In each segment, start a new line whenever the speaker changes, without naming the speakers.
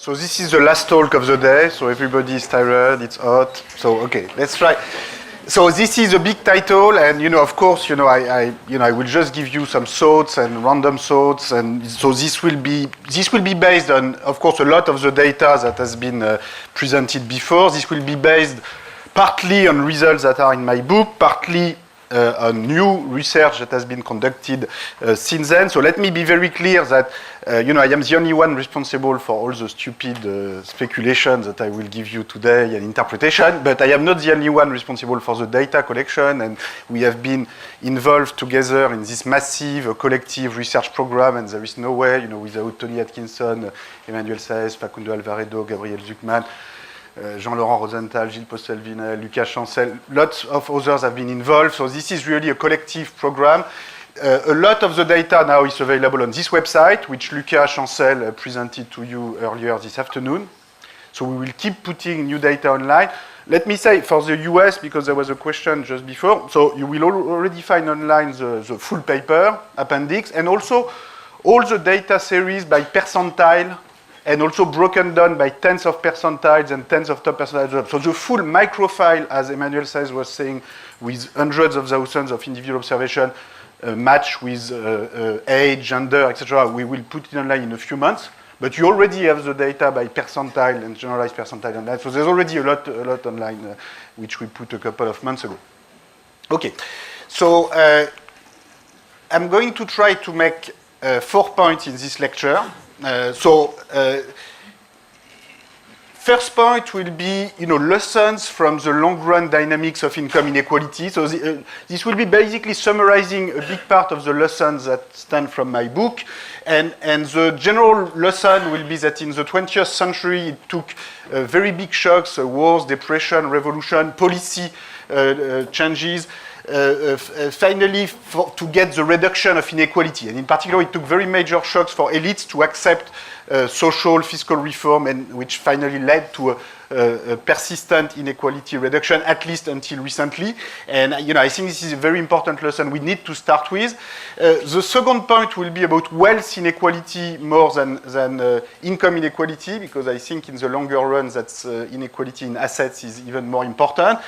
So this is the last talk of the day, so everybody is tired, it's hot. So, okay, let's try. So this is a big title, and of course, I will just give you some thoughts and random thoughts, and so this will be based on, of course, a lot of the data that has been presented before. This will be based partly on results that are in my book, partly on new research that has been conducted since then. So let me be very clear that I am the only one responsible for all the stupid speculations that I will give you today and interpretation, but I am not the only one responsible for the data collection, and we have been involved together in this massive collective research program, and there is no way, without Tony Atkinson, Emmanuel Saez, Facundo Alvaredo, Gabriel Zuckman, Jean-Laurent Rosenthal, Gilles Postel-Vinel, Lucas Chancel, lots of others have been involved. So this is really a collective program. A lot of the data now is available on this website, which Lucas Chancel presented to you earlier this afternoon. So we will keep putting new data online. Let me say, for the US, because there was a question just before, so you will already find online the full paper, appendix, and also all the data series by percentile, and also broken down by tens of percentiles and tens of top percentiles. So the full microfile, as Emmanuel Saez was saying, with hundreds of thousands of individual observation, match with age, gender, etc. We will put it online in a few months. But you already have the data by percentile and generalized percentile online. So there's already a lot online, which we put a couple of months ago. Okay, so I'm going to try to make 4 points in this lecture. First point will be, lessons from the long-run dynamics of income inequality. So this will be basically summarizing a big part of the lessons that stem from my book. And the general lesson will be that in the 20th century, it took very big shocks, wars, depression, revolution, policy changes, finally to get the reduction of inequality. And in particular, it took very major shocks for elites to accept social, fiscal reform, and which finally led to a persistent inequality reduction, at least until recently. And I think this is a very important lesson we need to start with. The second point will be about wealth inequality more than income inequality, because I think in the longer run that inequality in assets is even more important.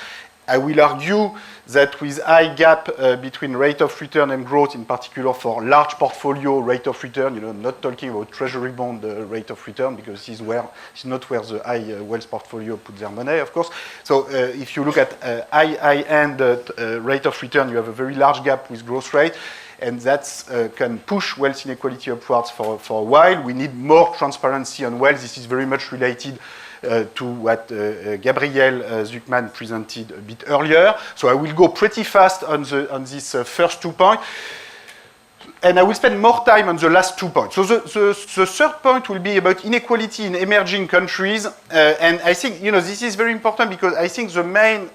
I will argue that with high gap between rate of return and growth, in particular for large portfolio rate of return, not talking about treasury bond rate of return, because this is not where the high wealth portfolio put their money, of course. So if you look at high-end rate of return, you have a very large gap with growth rate, and that can push wealth inequality upwards for a while. We need more transparency on wealth. This is very much related to what Gabriel Zuckman presented a bit earlier. So I will go pretty fast on these first 2 points. And I will spend more time on the last 2 points. So the third point will be about inequality in emerging countries. And I think, this is very important because I think the main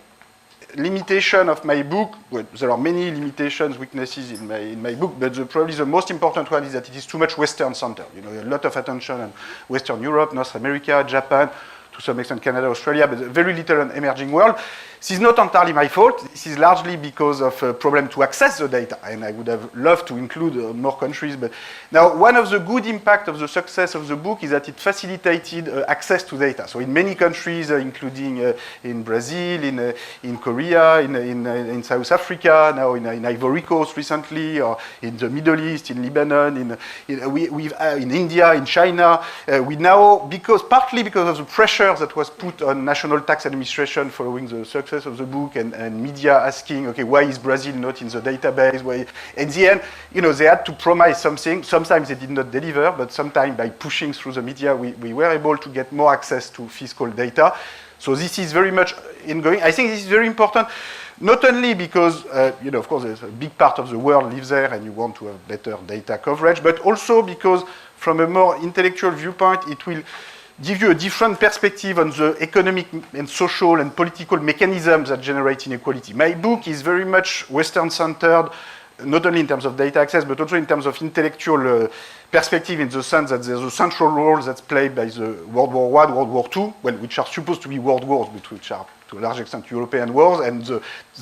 limitation of my book, well, there are many limitations, weaknesses in my book, but probably the most important one is that it is too much Western-centered. A lot of attention on Western Europe, North America, Japan, to some extent Canada, Australia, but very little on emerging world. This is not entirely my fault. This is largely because of a problem to access the data, and I would have loved to include more countries. But now, one of the good impacts of the success of the book is that it facilitated access to data. So in many countries, including in Brazil, in Korea, in South Africa, now in Ivory Coast recently, or in the Middle East, in Lebanon, in India, in China, we now, partly because of the pressure that was put on national tax administration following the success of the book and media asking, okay, why is Brazil not in the database? Why? In the end, they had to promise something. Sometimes they did not deliver, but sometimes by pushing through the media, we were able to get more access to fiscal data. So this is very much ongoing. I think this is very important, not only because, of course, there's a big part of the world lives there and you want to have better data coverage, but also because from a more intellectual viewpoint, it will give you a different perspective on the economic and social and political mechanisms that generate inequality. My book is very much Western-centered, not only in terms of data access, but also in terms of intellectual perspective, in the sense that there's a central role that's played by the World War I, World War II, which are supposed to be world wars, but which are to a large extent European wars, and the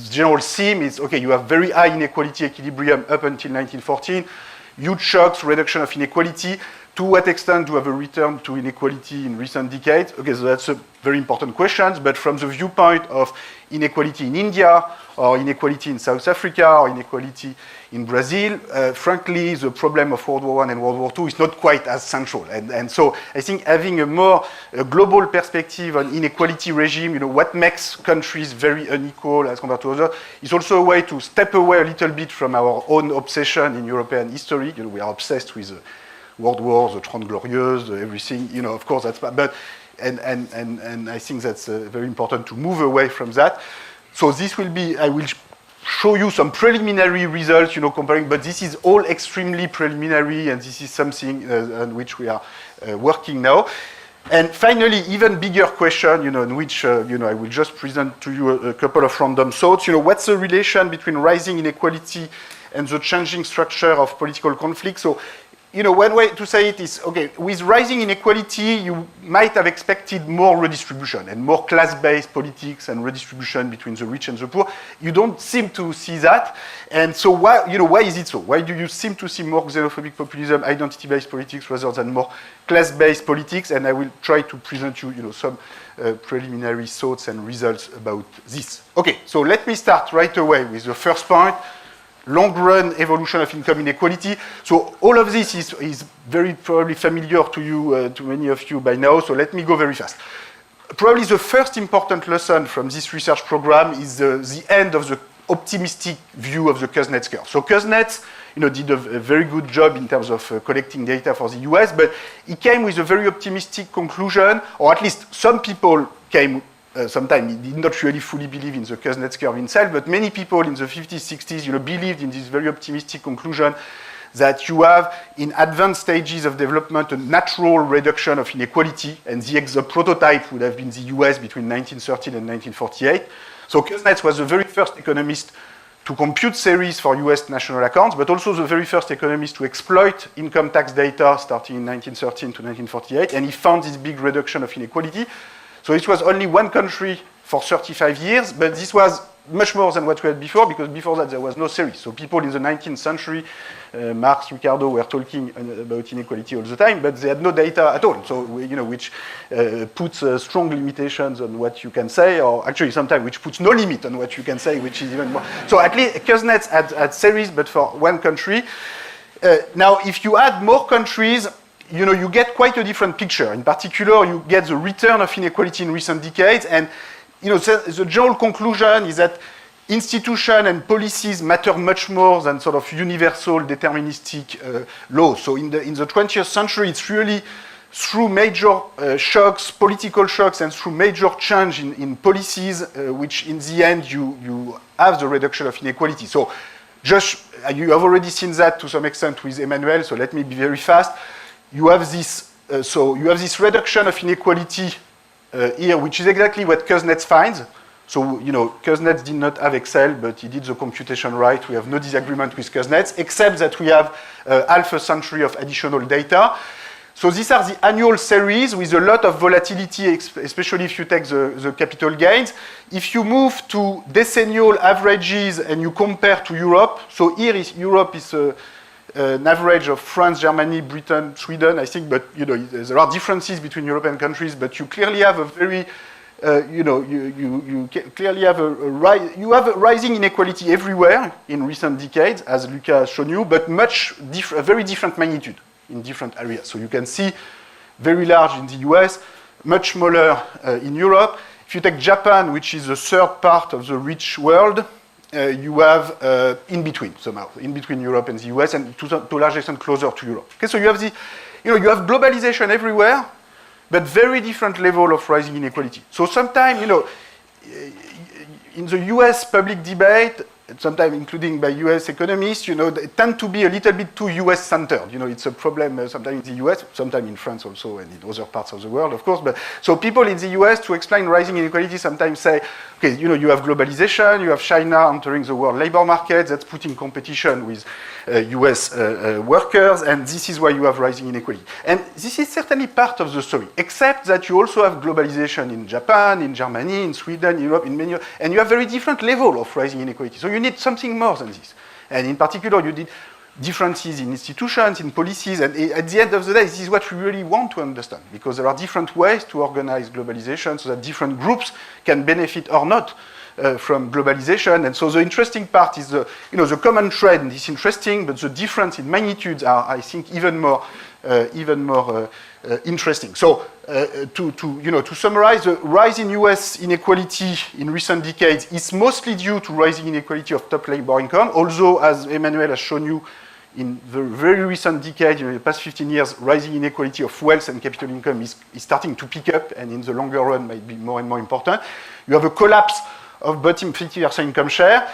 general theme is, okay, you have very high inequality equilibrium up until 1914, huge shocks, reduction of inequality. To what extent do we have a return to inequality in recent decades? Okay, so that's a very important question, but from the viewpoint of inequality in India, or inequality in South Africa, or inequality in Brazil, frankly, the problem of World War I and World War II is not quite as central. And so I think having a global perspective on inequality regime, what makes countries very unequal as compared to others, is also a way to step away a little bit from our own obsession in European history. We are obsessed with World War, the Trente Glorieuses, everything, of course that's, but, and I think that's very important to move away from that. So this will be, I will show you some preliminary results, comparing, but this is all extremely preliminary, and this is something on which we are working now. And finally, even bigger question, in which, I will just present to you a couple of random thoughts. What's the relation between rising inequality and the changing structure of political conflict? So, one way to say it is, okay, with rising inequality, you might have expected more redistribution and more class-based politics and redistribution between the rich and the poor. You don't seem to see that. And so why is it so? Why do you seem to see more xenophobic populism, identity-based politics rather than more class-based politics? And I will try to present you, some preliminary thoughts and results about this. Okay, so let me start right away with the first point. Long-run evolution of income inequality. So all of this is very probably familiar to you, to many of you by now, so let me go very fast. Probably the first important lesson from this research program is the end of the optimistic view of the Kuznets curve. So Kuznets, did a very good job in terms of collecting data for the US, but he came with a very optimistic conclusion, or at least some people came sometimes he did not really fully believe in the Kuznets curve himself, but many people in the 50s, 60s, believed in this very optimistic conclusion that you have, in advanced stages of development, a natural reduction of inequality, and the prototype would have been the US between 1913 and 1948. So Kuznets was the very first economist to compute series for US national accounts, but also the very first economist to exploit income tax data starting in 1913 to 1948, and he found this big reduction of inequality. So it was only one country for 35 years, but this was much more than what we had before, because before that there was no series. So people in the 19th century, Marx, Ricardo, were talking about inequality all the time, but they had no data at all. So, which puts strong limitations on what you can say, or actually sometimes which puts no limit on what you can say, which is even more. So at least Kuznets had series, but for one country. Now, if you add more countries, you get quite a different picture. In particular, you get the return of inequality in recent decades, and the general conclusion is that institutions and policies matter much more than sort of universal deterministic laws. So in the 20th century, it's really through major shocks, political shocks, and through major change in policies, which in the end you have the reduction of inequality. So just, you have already seen that to some extent with Emmanuel, so let me be very fast. You have this, reduction of inequality here, which is exactly what Kuznets finds. So, Kuznets did not have Excel, but he did the computation right. We have no disagreement with Kuznets, except that we have half a century of additional data. So these are the annual series with a lot of volatility, especially if you take the capital gains. If you move to decennial averages and you compare to Europe, so here is Europe is an average of France, Germany, Britain, Sweden, I think, but there are differences between European countries, but you clearly have a very, you clearly have a rising inequality everywhere in recent decades, as Luca has shown you, but a very different magnitude in different areas. So you can see very large in the US, much smaller in Europe. If you take Japan, which is the third part of the rich world, you have in between somehow, in between Europe and the US, and to a large extent closer to Europe. Okay, so you have you have globalization everywhere, but very different level of rising inequality. So sometimes, in the US public debate, sometimes including by US economists, they tend to be a little bit too US-centered. It's a problem sometimes in the US, sometimes in France also, and in other parts of the world, of course. But so people in the US, to explain rising inequality, sometimes say, okay, you have globalization, you have China entering the world labor market, that's putting competition with US workers, and this is why you have rising inequality. And this is certainly part of the story, except that you also have globalization in Japan, in Germany, in Sweden, in Europe, in many, and you have very different level of rising inequality. So you need something more than this. And in particular, differences in institutions, in policies, and at the end of the day, this is what we really want to understand, because there are different ways to organize globalization so that different groups can benefit or not from globalization. And so the interesting part is the common trend is interesting, but the difference in magnitudes are, I think, even more interesting. So to summarize, the rise in US inequality in recent decades is mostly due to rising inequality of top labor income, although, as Emmanuel has shown you, in the very recent decade, in the past 15 years, rising inequality of wealth and capital income is starting to pick up, and in the longer run might be more and more important. You have a collapse of bottom 50% income share.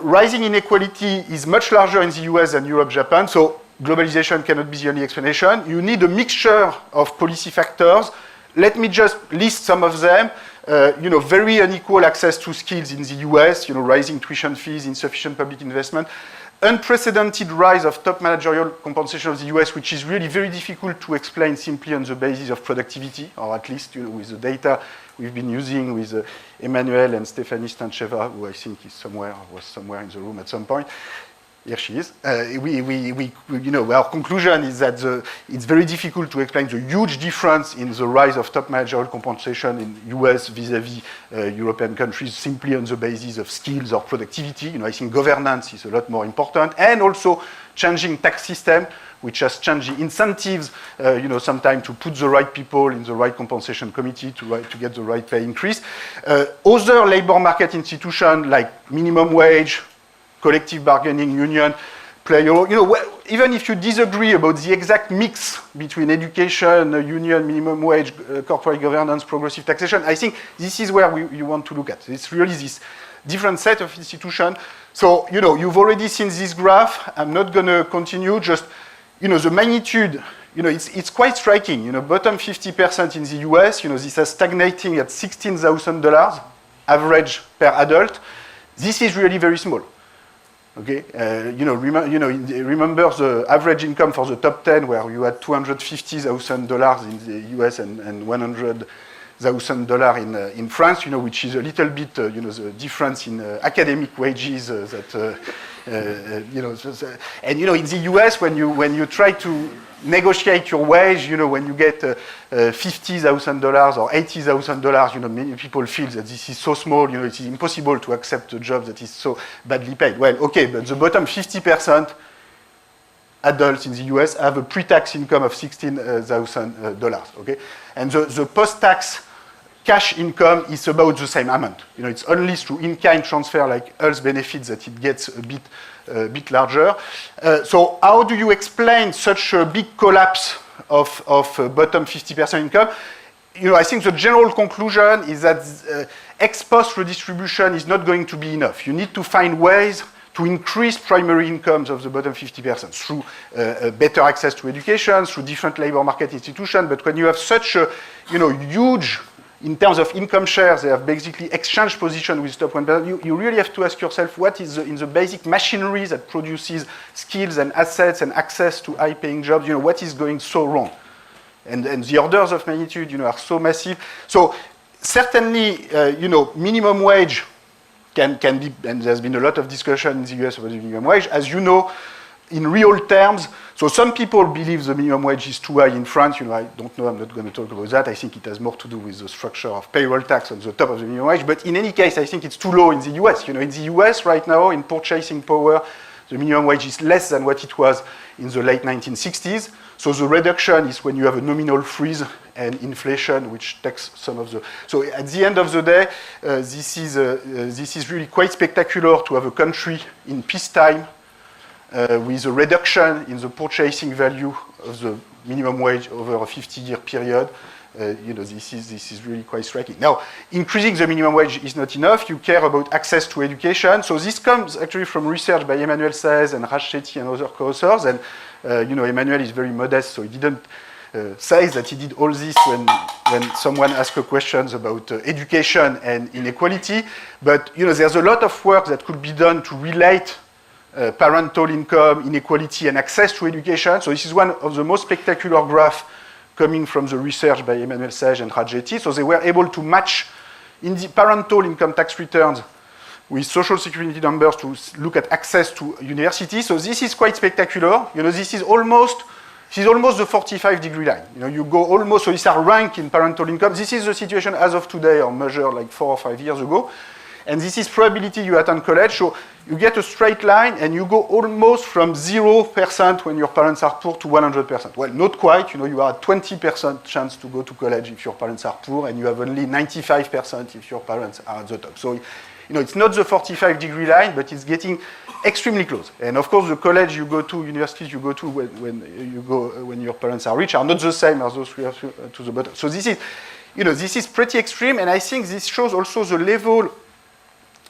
Rising inequality is much larger in the US than Europe, Japan, so globalization cannot be the only explanation. You need a mixture of policy factors. Let me just list some of them. Very unequal access to skills in the US, rising tuition fees, insufficient public investment, unprecedented rise of top managerial compensation of the US, which is really very difficult to explain simply on the basis of productivity, or at least with the data we've been using with Emmanuel and Stephanie Stancheva, who I think was somewhere in the room at some point. Here she is. Our conclusion is that it's very difficult to explain the huge difference in the rise of top managerial compensation in US vis-à-vis European countries simply on the basis of skills or productivity. I think governance is a lot more important, and also changing tax system, which has changed the incentives, sometimes to put the right people in the right compensation committee to get the right pay increase. Other labor market institutions like minimum wage, collective bargaining union play a role. Even if you disagree about the exact mix between education, union, minimum wage, corporate governance, progressive taxation, I think this is where you want to look at. It's really this different set of institutions. So, you've already seen this graph. I'm not going to continue. Just, the magnitude, it's quite striking. Bottom 50% in the US, this is stagnating at $16,000 average per adult. This is really very small. Okay, remember the average income for the top 10, where you had $250,000 in the US and $100,000 in France, which is a little bit, the difference in academic wages and in the US, when you try to negotiate your wage, when you get $50,000 or $80,000, many people feel that this is so small, it is impossible to accept a job that is so badly paid. Well, okay, but the bottom 50% adults in the US have a pre-tax income of $16,000, okay? And the post-tax cash income is about the same amount. It's only through in-kind transfer like health benefits that it gets a bit larger. So how do you explain such a big collapse of bottom 50% income? I think the general conclusion is that ex post redistribution is not going to be enough. You need to find ways to increase primary incomes of the bottom 50% through better access to education, through different labor market institutions. But when you have such a huge, in terms of income shares, they have basically exchange position with top 1%. You really have to ask yourself what is in the basic machinery that produces skills and assets and access to high-paying jobs. What is going so wrong? And the orders of magnitude, are so massive. So certainly, minimum wage can be, and there's been a lot of discussion in the US about the minimum wage. As you know, in real terms, so some people believe the minimum wage is too high in France. I don't know, I'm not going to talk about that. I think it has more to do with the structure of payroll tax on the top of the minimum wage. But in any case, I think it's too low in the US. In the US right now, in purchasing power, the minimum wage is less than what it was in the late 1960s. So the reduction is when you have a nominal freeze and inflation, which takes some of the... So at the end of the day, this is really quite spectacular to have a country in peacetime with a reduction in the purchasing value of the minimum wage over a 50-year period. This is really quite striking. Now, increasing the minimum wage is not enough. You care about access to education. So this comes actually from research by Emmanuel Saez and Raj Chetty and other co-authors. And Emmanuel is very modest, so he didn't say that he did all this when someone asked questions about education and inequality. But there's a lot of work that could be done to relate parental income, inequality, and access to education. So this is one of the most spectacular graphs coming from the research by Emmanuel Saez and Raj Chetty. So they were able to match in the parental income tax returns with social security numbers to look at access to universities. So this is quite spectacular. This is almost the 45-degree line. You go almost, so these are ranked in parental income. This is the situation as of today, or measured like 4 or 5 years ago. And this is probability you attend college. So you get a straight line, and you go almost from 0% when your parents are poor to 100%. Well, not quite. You are at 20% chance to go to college if your parents are poor, and you have only 95% if your parents are at the top. So, it's not the 45-degree line, but it's getting extremely close. And of course, the college you go to, universities you go to when your parents are rich are not the same as those we have to the bottom. So this is, this is pretty extreme, and I think this shows also the level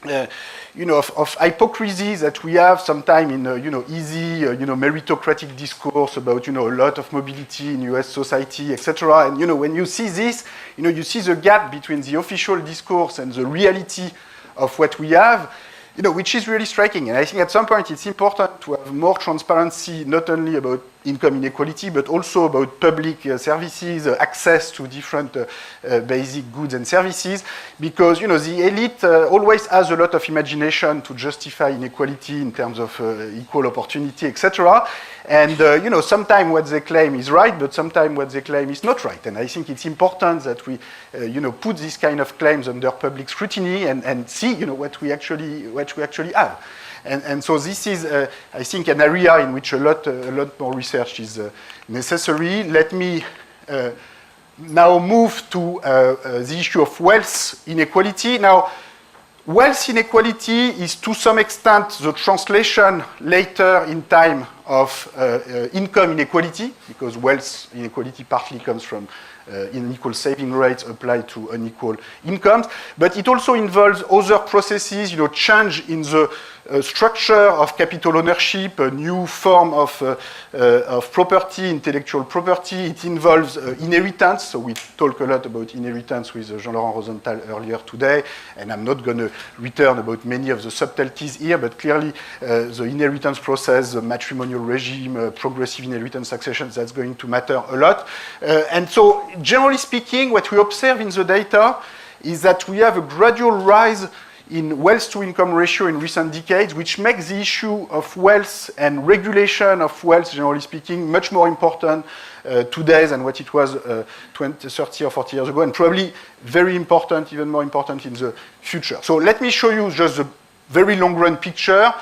of hypocrisy that we have sometimes in, easy, meritocratic discourse about, a lot of mobility in US society, etc. And, when you see this, you see the gap between the official discourse and the reality of what we have, which is really striking. And I think at some point it's important to have more transparency, not only about income inequality, but also about public services, access to different basic goods and services, because, the elite always has a lot of imagination to justify inequality in terms of equal opportunity, etc. And, sometimes what they claim is right, but sometimes what they claim is not right. And I think it's important that we, put these kind of claims under public scrutiny and see, what we actually have. And so this is, I think, an area in which a lot more research is necessary. Let me now move to the issue of wealth inequality. Now, wealth inequality is to some extent the translation later in time of income inequality, because wealth inequality partly comes from unequal saving rates applied to unequal incomes, but it also involves other processes, change in the structure of capital ownership, a new form of property, intellectual property. It involves inheritance, so we talk a lot about inheritance with Jean-Laurent Rosenthal earlier today, and I'm not going to return about many of the subtleties here, but clearly the inheritance process, the matrimonial regime, progressive inheritance succession, that's going to matter a lot. And so, generally speaking, what we observe in the data is that we have a gradual rise in wealth-to-income ratio in recent decades, which makes the issue of wealth and regulation of wealth, generally speaking, much more important today than what it was 20, 30 or 40 years ago, and probably very important, even more important in the future. So let me show you just the very long-run picture.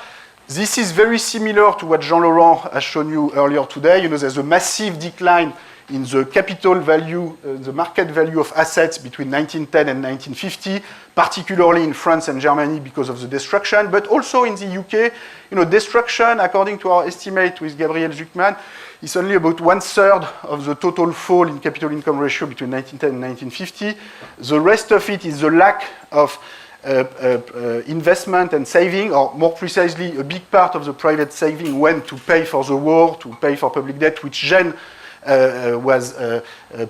This is very similar to what Jean-Laurent has shown you earlier today. There's a massive decline in the capital value, the market value of assets between 1910 and 1950, particularly in France and Germany because of the destruction, but also in the UK. Destruction, according to our estimate with Gabriel Zuckman, is only about 1/3 of the total fall in capital income ratio between 1910 and 1950. The rest of it is the lack of investment and saving, or more precisely, a big part of the private saving went to pay for the war, to pay for public debt, which then was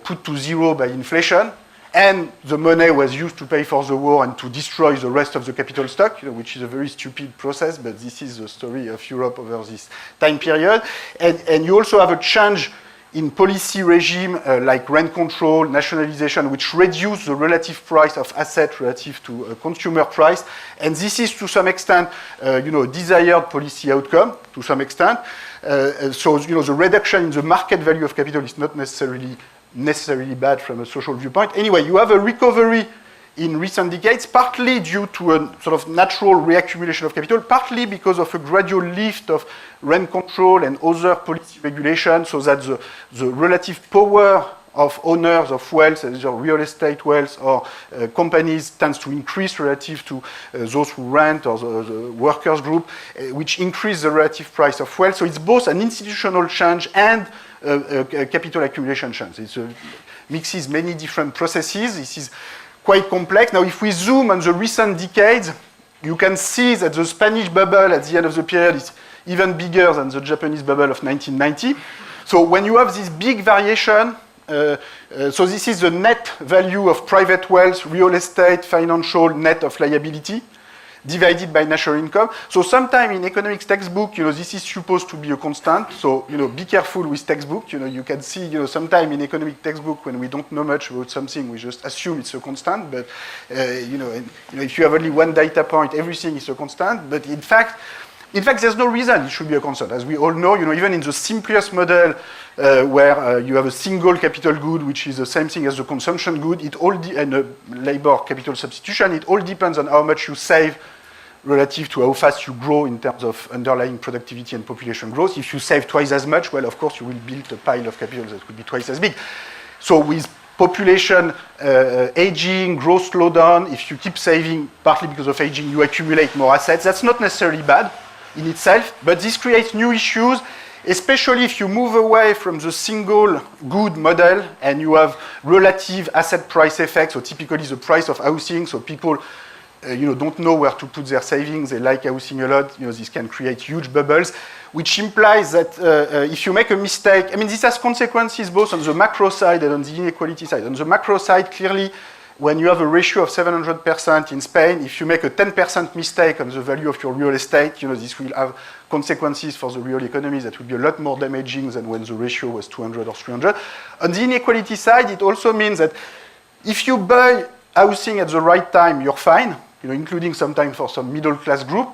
put to zero by inflation, and the money was used to pay for the war and to destroy the rest of the capital stock, which is a very stupid process, but this is the story of Europe over this time period. And you also have a change in policy regime like rent control, nationalization, which reduce the relative price of assets relative to consumer price. And this is to some extent, desired policy outcome to some extent. So, the reduction in the market value of capital is not necessarily bad from a social viewpoint. Anyway, you have a recovery in recent decades, partly due to a sort of natural reaccumulation of capital, partly because of a gradual lift of rent control and other policy regulation, so that the relative power of owners of wealth, either real estate wealth or companies, tends to increase relative to those who rent or the workers group, which increase the relative price of wealth. So it's both an institutional change and a capital accumulation change. It mixes many different processes. This is quite complex. Now, if we zoom on the recent decades, you can see that the Spanish bubble at the end of the period is even bigger than the Japanese bubble of 1990. So when you have this big variation, so this is the net value of private wealth, real estate, financial, net of liability. divided by national income. So sometimes in economics textbook, this is supposed to be a constant. So, be careful with textbook. You can see, sometimes in economic textbook, when we don't know much about something, we just assume it's a constant. But, if you have only one data point, everything is a constant. But in fact, there's no reason it should be a constant. As we all know, even in the simplest model where you have a single capital good, which is the same thing as the consumption good, and a labor capital substitution, it all depends on how much you save relative to how fast you grow in terms of underlying productivity and population growth. If you save twice as much, well, of course, you will build a pile of capital that could be twice as big. So with population aging, growth slowdown, if you keep saving, partly because of aging, you accumulate more assets. That's not necessarily bad in itself, but this creates new issues, especially if you move away from the single good model and you have relative asset price effects, so typically the price of housing, so people don't know where to put their savings, they like housing a lot, this can create huge bubbles, which implies that if you make a mistake, this has consequences both on the macro side and on the inequality side. On the macro side, clearly, when you have a ratio of 700% in Spain, if you make a 10% mistake on the value of your real estate, this will have consequences for the real economy that will be a lot more damaging than when the ratio was 200 or 300. On the inequality side, it also means that if you buy housing at the right time, you're fine, including sometimes for some middle class group.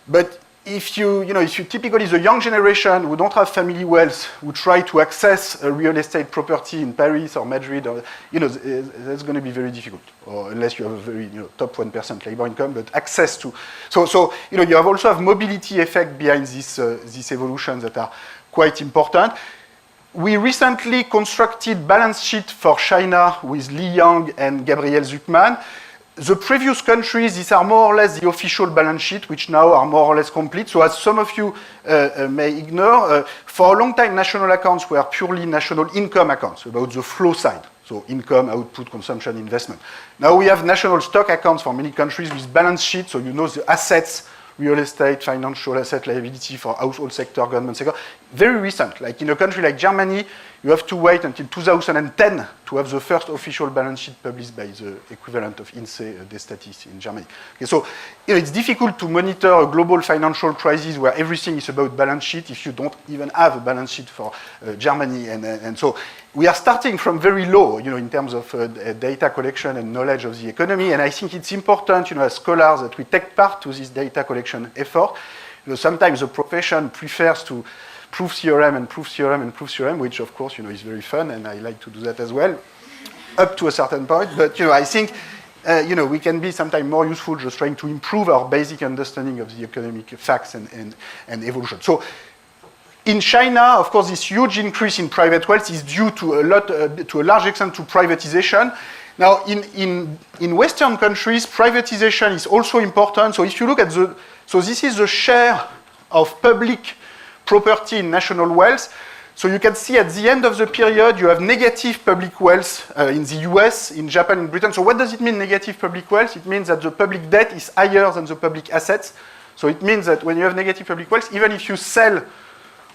But if you typically the young generation who don't have family wealth, who try to access a real estate property in Paris or Madrid, that's going to be very difficult, or unless you have a very top 1% labor income, but access to. So you have also have mobility effect behind these evolutions that are quite important. We recently constructed balance sheet for China with Li Yang and Gabriel Zuckman. The previous countries, these are more or less the official balance sheet, which now are more or less complete. So as some of you may ignore, for a long time, national accounts were purely national income accounts, about the flow side. So income, output, consumption, investment. Now we have national stock accounts for many countries with balance sheets, so the assets, real estate, financial asset, liability for household sector, government sector. Very recent, like in a country like Germany, you have to wait until 2010 to have the first official balance sheet published by the equivalent of INSEE Destatis in Germany. Okay, so it's difficult to monitor a global financial crisis where everything is about balance sheet if you don't even have a balance sheet for Germany. And so we are starting from very low, in terms of data collection and knowledge of the economy. And I think it's important, as scholars, that we take part to this data collection effort. Sometimes the profession prefers to prove theorem and prove theorem and prove theorem, which of course, is very fun, and I like to do that as well, up to a certain point. But, I think, we can be sometimes more useful just trying to improve our basic understanding of the economic facts and evolution. So, in China, of course, this huge increase in private wealth is due to a large extent to privatization. Now, in Western countries, privatization is also important. So if you look at so this is the share of public property in national wealth. So you can see at the end of the period, you have negative public wealth in the US, in Japan, in Britain. So what does it mean, negative public wealth? It means that the public debt is higher than the public assets. So it means that when you have negative public wealth, even if you sell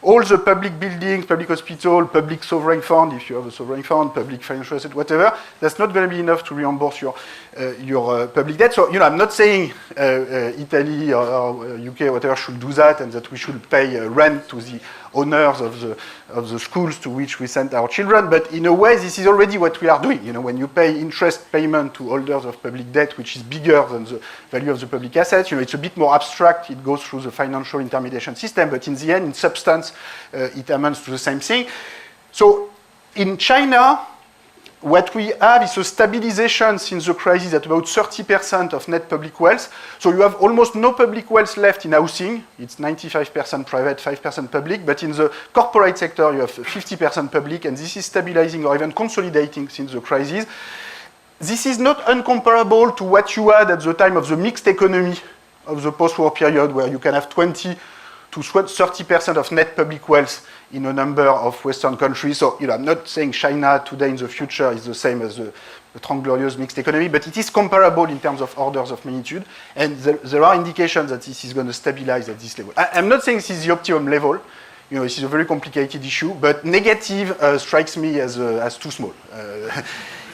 all the public buildings, public hospital, public sovereign fund, if you have a sovereign fund, public financial asset, whatever, that's not going to be enough to reimburse your public debt. So, I'm not saying Italy or UK or whatever should do that and that we should pay rent to the owners of the schools to which we send our children, but in a way, this is already what we are doing. When you pay interest payment to holders of public debt, which is bigger than the value of the public assets, it's a bit more abstract. It goes through the financial intermediation system, but in the end, in substance, it amounts to the same thing. So in China, what we have is a stabilization since the crisis at about 30% of net public wealth. So you have almost no public wealth left in housing. It's 95% private, 5% public. But in the corporate sector, you have 50% public, and this is stabilizing or even consolidating since the crisis. This is not uncomparable to what you had at the time of the mixed economy of the post-war period, where you can have 20 to 30% of net public wealth in a number of Western countries. So, I'm not saying China today in the future is the same as the glorious mixed economy, but it is comparable in terms of orders of magnitude. And there are indications that this is going to stabilize at this level. I'm not saying this is the optimum level. This is a very complicated issue, but negative strikes me as too small.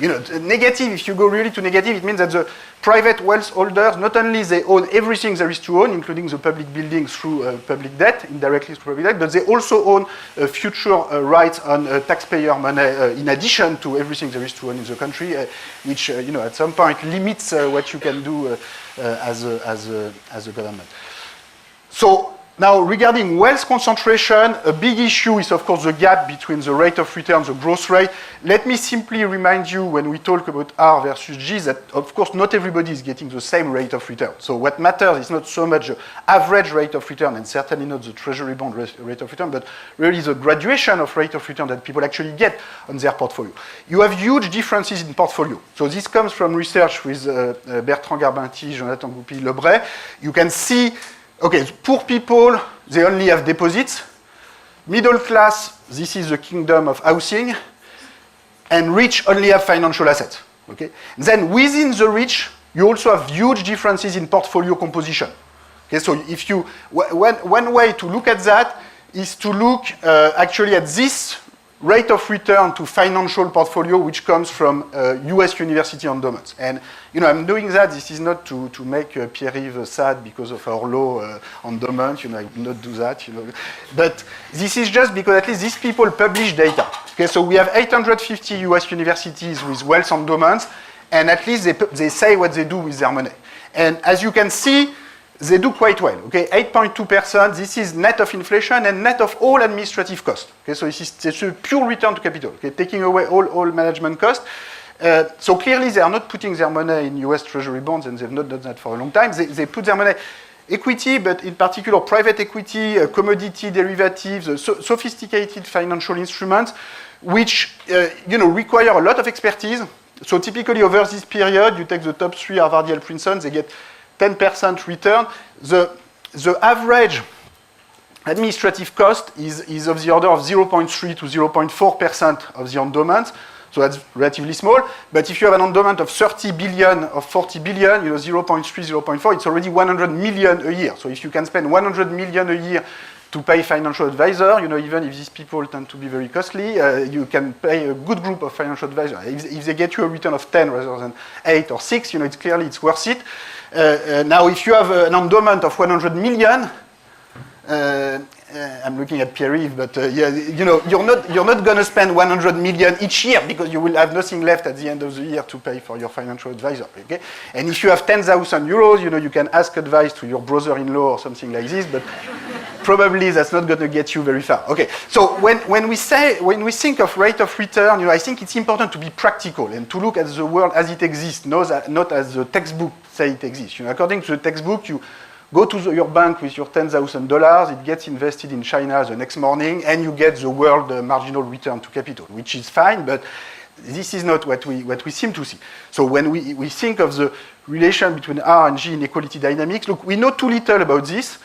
negative, if you go really to negative, it means that the private wealth holders, not only they own everything there is to own, including the public buildings through public debt, indirectly through public debt, but they also own future rights on taxpayer money in addition to everything there is to own in the country, which, at some point limits what you can do as a government. So, now, regarding wealth concentration, a big issue is, of course, the gap between the rate of return, the growth rate. Let me simply remind you, when we talk about R versus G, that, of course, not everybody is getting the same rate of return. So what matters is not so much the average rate of return, and certainly not the treasury bond rate of return, but really the graduation of rate of return that people actually get on their portfolio. You have huge differences in portfolio. So this comes from research with Bertrand Garbinti, Jonathan Goupil-Lebray. You can see, okay, poor people, they only have deposits. Middle class, this is the kingdom of housing. And rich only have financial assets. Okay? Then within the rich, you also have huge differences in portfolio composition. Okay, so if you, one way to look at that is to look actually at this rate of return to financial portfolio, which comes from US university endowments. And, I'm doing that. This is not to make Pierre-Yves sad because of our low endowment. I would not do that, But this is just because at least these people publish data. Okay, so we have 850 US universities with wealth endowments, and at least they say what they do with their money. And as you can see, they do quite well, okay? 8.2%, this is net of inflation and net of all administrative costs. Okay, so it's a pure return to capital, okay? Taking away all management costs. So clearly they are not putting their money in US Treasury bonds, and they've not done that for a long time. They put their money equity, but in particular private equity, commodity derivatives, sophisticated financial instruments, which require a lot of expertise. So typically over this period, you take the top 3 Harvard, Yale, Princeton, they get 10% return. The average administrative cost is of the order of 0.3 to 0.4% of the endowment. So that's relatively small. But if you have an endowment of 30 billion or 40 billion, 0.3, 0.4, it's already 100 million a year. So if you can spend 100 million a year to pay financial advisor, even if these people tend to be very costly, you can pay a good group of financial advisors. If they get you a return of 10 rather than 8 or 6, it's worth it. Now, if you have an endowment of 100 million, I'm looking at Pierre-Yves, but you're not going to spend 100 million each year because you will have nothing left at the end of the year to pay for your financial advisor. Okay? And if you have 10,000 euros, you can ask advice to your brother-in-law or something like this, but probably that's not going to get you very far. Okay, so when we think of rate of return, I think it's important to be practical and to look at the world as it exists, not as the textbook say it exists. According to the textbook, you go to your bank with your $10,000, it gets invested in China the next morning, and you get the world marginal return to capital, which is fine, but this is not what we seem to see. So when we think of the relation between R and G in equality dynamics, look, we know too little about this.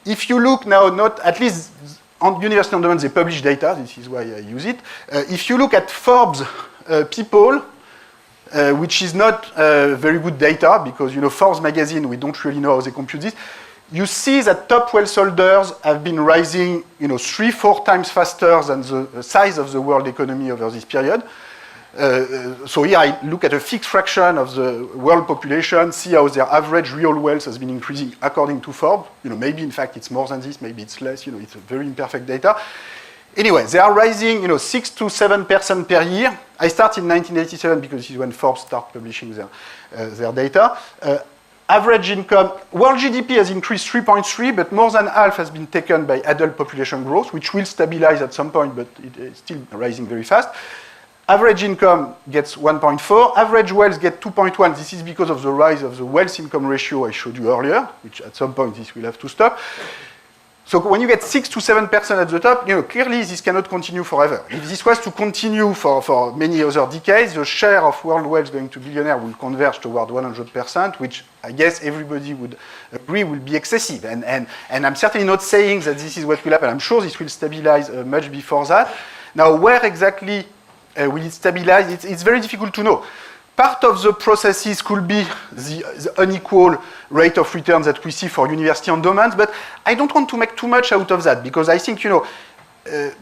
If you look now, at least on university endowments, they publish data, this is why I use it. If you look at Forbes people, which is not very good data, because Forbes magazine, we don't really know how they compute this. You see that top wealth holders have been rising 3-4 times faster than the size of the world economy over this period. So here I look at a fixed fraction of the world population, see how their average real wealth has been increasing according to Forbes. Maybe in fact it's more than this, maybe it's less, it's a very imperfect data. Anyway, they are rising 6 to 7% per year. I start in 1987 because this is when Forbes start publishing their data. Average income, world GDP has increased 3.3, but more than half has been taken by adult population growth, which will stabilize at some point, but it is still rising very fast. Average income gets 1.4, average wealth gets 2.1. This is because of the rise of the wealth-income ratio I showed you earlier, which at some point this will have to stop. So when you get 6 to 7% at the top, clearly this cannot continue forever. If this was to continue for many other decades, the share of world wealth going to billionaire will converge toward 100%, which I guess everybody would agree will be excessive. And I'm certainly not saying that this is what will happen. I'm sure this will stabilize much before that. Now, where exactly will it stabilize? It's very difficult to know. Part of the processes could be the unequal rate of return that we see for university endowments, but I don't want to make too much out of that because I think,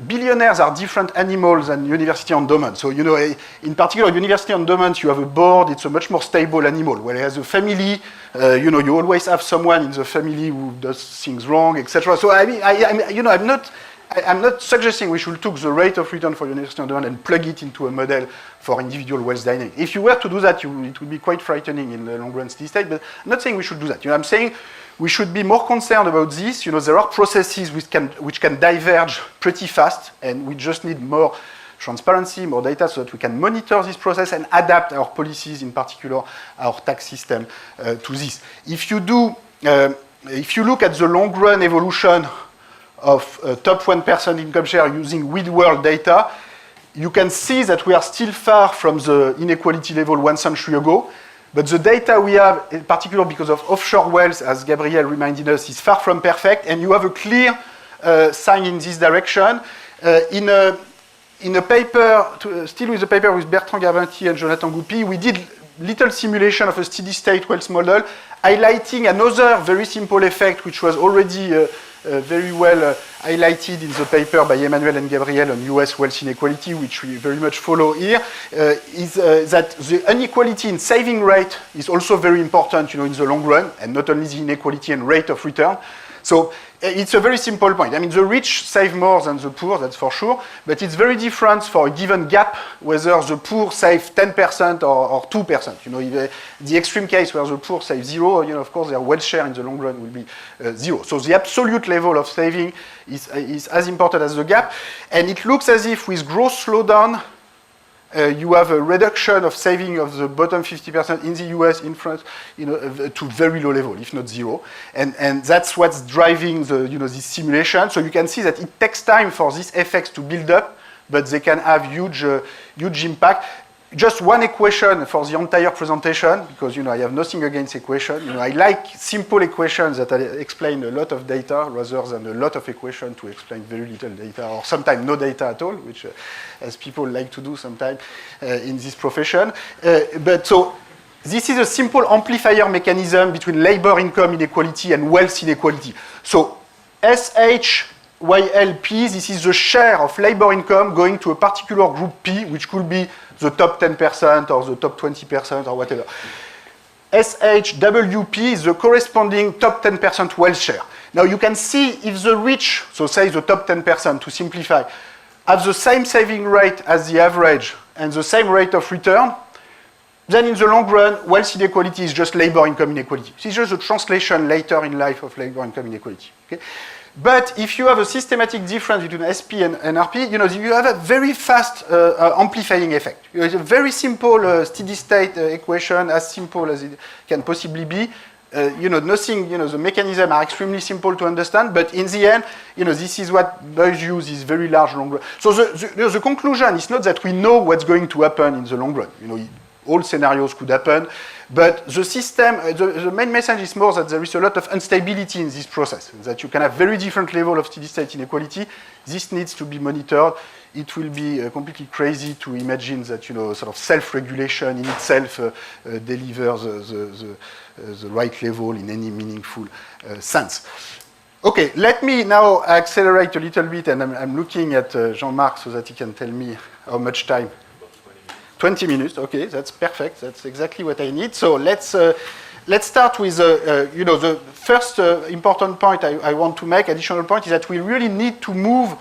billionaires are different animals than university endowments. So, in particular, university endowments, you have a board, it's a much more stable animal. Whereas a family, you always have someone in the family who does things wrong, etc. So, I'm not suggesting we should take the rate of return for university endowment and plug it into a model for individual wealth dynamic. If you were to do that, it would be quite frightening in the long run steady state, but I'm not saying we should do that. I'm saying we should be more concerned about this. There are processes which can diverge pretty fast, and we just need more transparency, more data, so that we can monitor this process and adapt our policies, in particular our tax system, to this. If you look at the long run evolution of top 1% income share using with world data, you can see that we are still far from the inequality level 1 century ago. But the data we have, in particular because of offshore wealth, as Gabriel reminded us, is far from perfect, and you have a clear sign in this direction. In a paper, still with a paper with Bertrand Garvinti and Jonathan Goupy, we did little simulation of a steady state wealth model, highlighting another very simple effect, which was already very well highlighted in the paper by Emmanuel and Gabriel on US wealth inequality, which we very much follow here, is that the inequality in saving rate is also very important, in the long run, and not only the inequality and rate of return. So it's a very simple point. I mean, the rich save more than the poor, that's for sure, but it's very different for a given gap whether the poor save 10% or 2%. The extreme case where the poor save 0, of course, their wealth share in the long run will be 0. So the absolute level of saving is as important as the gap, and it looks as if with growth slowdown, you have a reduction of saving of the bottom 50% in the US, in France, to very low level, if not 0. And that's what's driving this simulation. So you can see that it takes time for these effects to build up, but they can have huge impact. Just one equation for the entire presentation, because I have nothing against equation. I like simple equations that explain a lot of data rather than a lot of equations to explain very little data, or sometimes no data at all, which as people like to do sometimes in this profession. But so this is a simple amplifier mechanism between labor income inequality and wealth inequality. So SHYLP, this is the share of labor income going to a particular group P, which could be the top 10% or the top 20% or whatever. SHWP is the corresponding top 10% wealth share. Now you can see if the rich, so say the top 10% to simplify, have the same saving rate as the average and the same rate of return, then in the long run, wealth inequality is just labor income inequality. This is just a translation later in life of labor income inequality. Okay? But if you have a systematic difference between SP and RP, you have a very fast amplifying effect. It's a very simple steady state equation, as simple as it can possibly be. Nothing, the mechanisms are extremely simple to understand, but in the end, this is what Boyce use is very large long run. So the conclusion is not that we know what's going to happen in the long run. All scenarios could happen, but the system, the main message is more that there is a lot of instability in this process, that you can have very different level of steady state inequality. This needs to be monitored. It will be completely crazy to imagine that, sort of self-regulation in itself delivers the right level in any meaningful sense. Okay, let me now accelerate a little bit, and I'm looking at Jean-Marc so that he can tell me how much time. 20 minutes, okay, that's perfect. That's exactly what I need. So let's start with, the first important point I want to make, additional point, is that we really need to move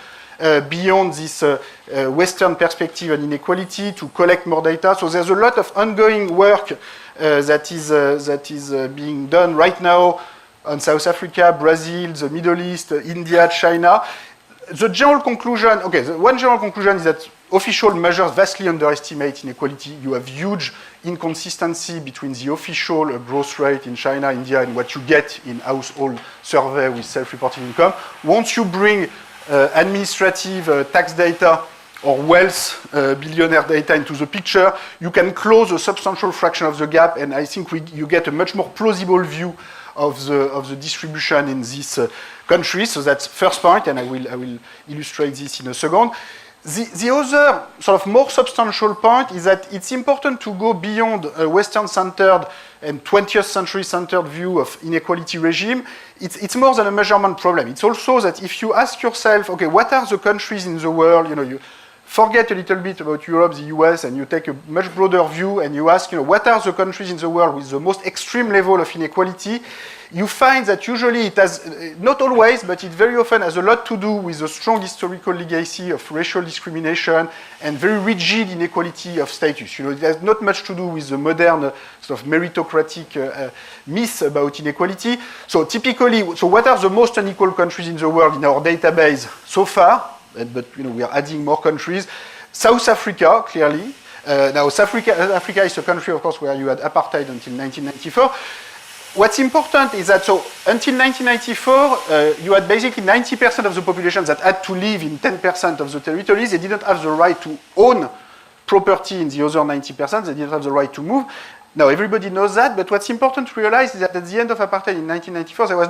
beyond this Western perspective on inequality to collect more data. So there's a lot of ongoing work that is being done right now on South Africa, Brazil, the Middle East, India, China. The general conclusion, one general conclusion is that official measures vastly underestimate inequality. You have huge inconsistency between the official growth rate in China, India, and what you get in household survey with self-reported income. Once you bring administrative tax data or wealth billionaire data into the picture, you can close a substantial fraction of the gap, and I think you get a much more plausible view of the distribution in this country. So that's first point, and I will illustrate this in a second. The other sort of more substantial point is that it's important to go beyond a Western-centered and 20th century-centered view of inequality regime. It's more than a measurement problem. It's also that if you ask yourself, okay, what are the countries in the world, you forget a little bit about Europe, the US, and you take a much broader view and you ask, what are the countries in the world with the most extreme level of inequality, you find that usually it has, not always, but it very often has a lot to do with a strong historical legacy of racial discrimination and very rigid inequality of status. It has not much to do with the modern sort of meritocratic myth about inequality. So typically, what are the most unequal countries in the world in our database so far? But we are adding more countries. South Africa, clearly. Now, South Africa is a country, of course, where you had apartheid until 1994. What's important is that, so until 1994, you had basically 90% of the population that had to live in 10% of the territories. They didn't have the right to own property in the other 90%. They didn't have the right to move. Now, everybody knows that, but what's important to realize is that at the end of apartheid in 1994, there was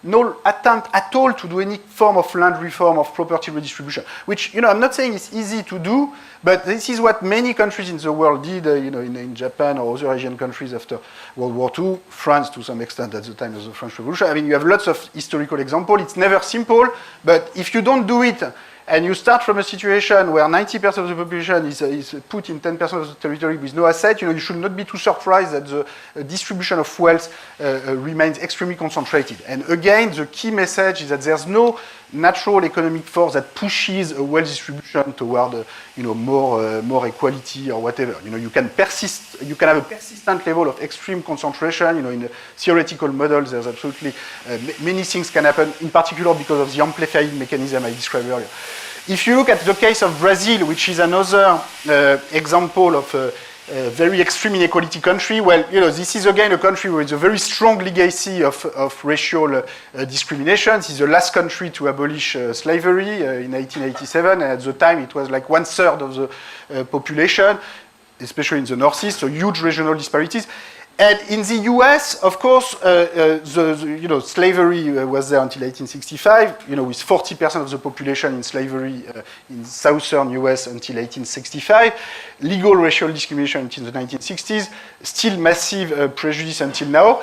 no attempt at all to do any form of land reform, of property redistribution, which, I'm not saying it's easy to do, but this is what many countries in the world did, in Japan or other Asian countries after World War II, France to some extent at the time of the French Revolution. I mean, you have lots of historical examples. It's never simple, but if you don't do it, and you start from a situation where 90% of the population is put in 10% of the territory with no asset, you should not be too surprised that the distribution of wealth remains extremely concentrated. And again, the key message is that there's no natural economic force that pushes a wealth distribution toward, more equality or whatever. You can have a persistent level of extreme concentration. In the theoretical models, there's absolutely many things can happen, in particular because of the amplifying mechanism I described earlier. If you look at the case of Brazil, which is another example of a very extreme inequality country, well, this is again a country with a very strong legacy of racial discrimination. This is the last country to abolish slavery in 1887, and at the time it was like 1/3 of the population, especially in the Northeast, so huge regional disparities. And in the US, of course, slavery was there until 1865, with 40% of the population in slavery in southern US until 1865. Legal racial discrimination until the 1960s, still massive prejudice until now.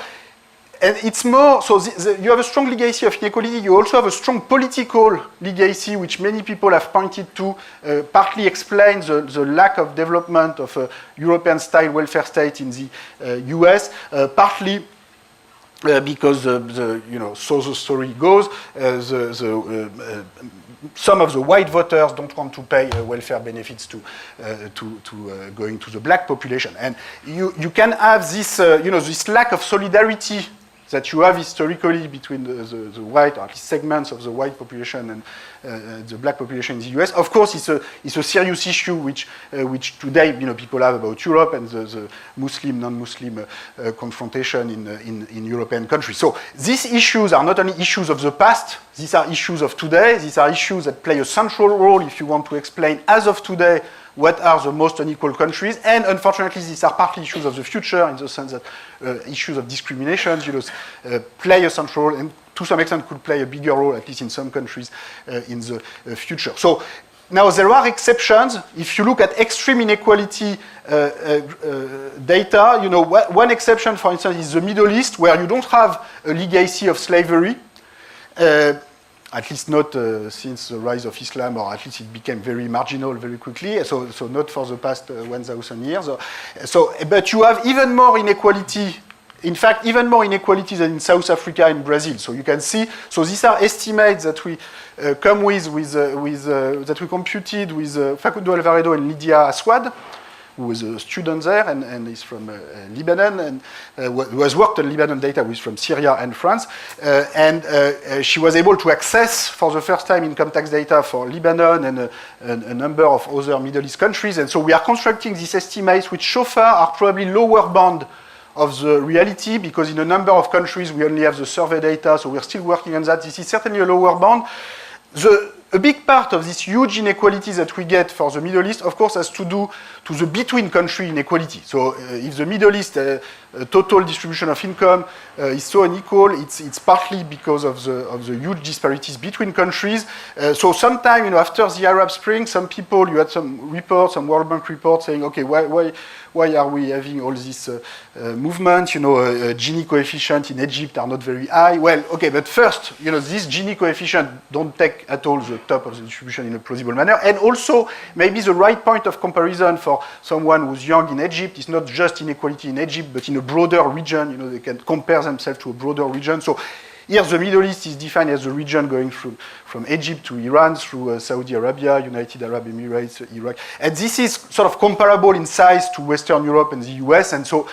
And it's more, so you have a strong legacy of inequality, you also have a strong political legacy, which many people have pointed to, partly explains the lack of development of a European-style welfare state in the US, partly because so the story goes, some of the white voters don't want to pay welfare benefits to going to the black population. And you can have this, this lack of solidarity that you have historically between the white, or at least segments of the white population and the black population in the US. Of course, it's a serious issue which today people have about Europe and the Muslim, non-Muslim confrontation in European countries. So these issues are not only issues of the past, these are issues of today. These are issues that play a central role if you want to explain, as of today, what are the most unequal countries, and unfortunately these are partly issues of the future in the sense that issues of discrimination play a central role and to some extent could play a bigger role, at least in some countries, in the future. So now there are exceptions. If you look at extreme inequality data, one exception, for instance, is the Middle East, where you don't have a legacy of slavery. At least not since the rise of Islam, or at least it became very marginal very quickly, so not for the past 1,000 years. But you have even more inequality, in fact, even more inequality than in South Africa and Brazil. So you can see, so these are estimates that we come with that we computed with Facundo Alvaredo and Lydia Aswad, who was a student there and is from Lebanon, and who has worked on Lebanon data, who is from Syria and France. She was able to access, for the first time, income tax data for Lebanon and a number of other Middle East countries. And so we are constructing these estimates, which so far are probably lower bound of the reality, because in a number of countries we only have the survey data, so we're still working on that. This is certainly a lower bound. a big part of this huge inequalities that we get for the Middle East, of course, has to do to the between-country inequality. So if the Middle East total distribution of income is so unequal, it's partly because of the huge disparities between countries. So sometime, you know, after the Arab Spring, some people, you had some reports, some World Bank reports saying, okay, why are we having all this movement? You know, Gini coefficient in Egypt are not very high. Well, okay, but first, you know, this Gini coefficient don't take at all the top of the distribution in a plausible manner. And also, maybe the right point of comparison for someone who's young in Egypt is not just inequality in Egypt, but in a broader region. You know, they can compare themselves to a broader region. So here, the Middle East is defined as a region going from Egypt to Iran, through Saudi Arabia, United Arab Emirates, Iraq. And this is sort of comparable in size to Western Europe and the US, and so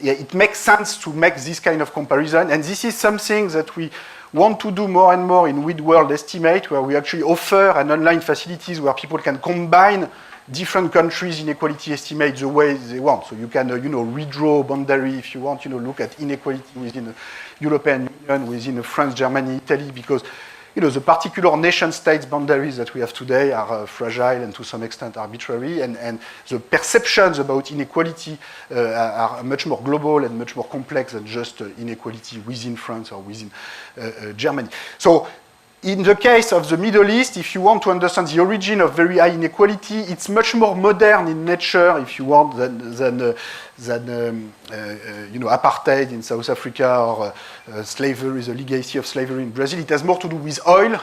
it makes sense to make this kind of comparison. And this is something that we want to do more and more in With World Estimate, where we actually offer an online facilities where people can combine different countries' inequality estimates the way they want. So you can, you know, redraw boundary if you want, you know, look at inequality within the European Union, within France, Germany, Italy, because, you know, the particular nation-states boundaries that we have today are fragile and to some extent arbitrary, and the perceptions about inequality are much more global and much more complex than just inequality within France or within Germany. So in the case of the Middle East, if you want to understand the origin of very high inequality, it's much more modern in nature, if you want, than you know, apartheid in South Africa or slavery, the legacy of slavery in Brazil. It has more to do with oil.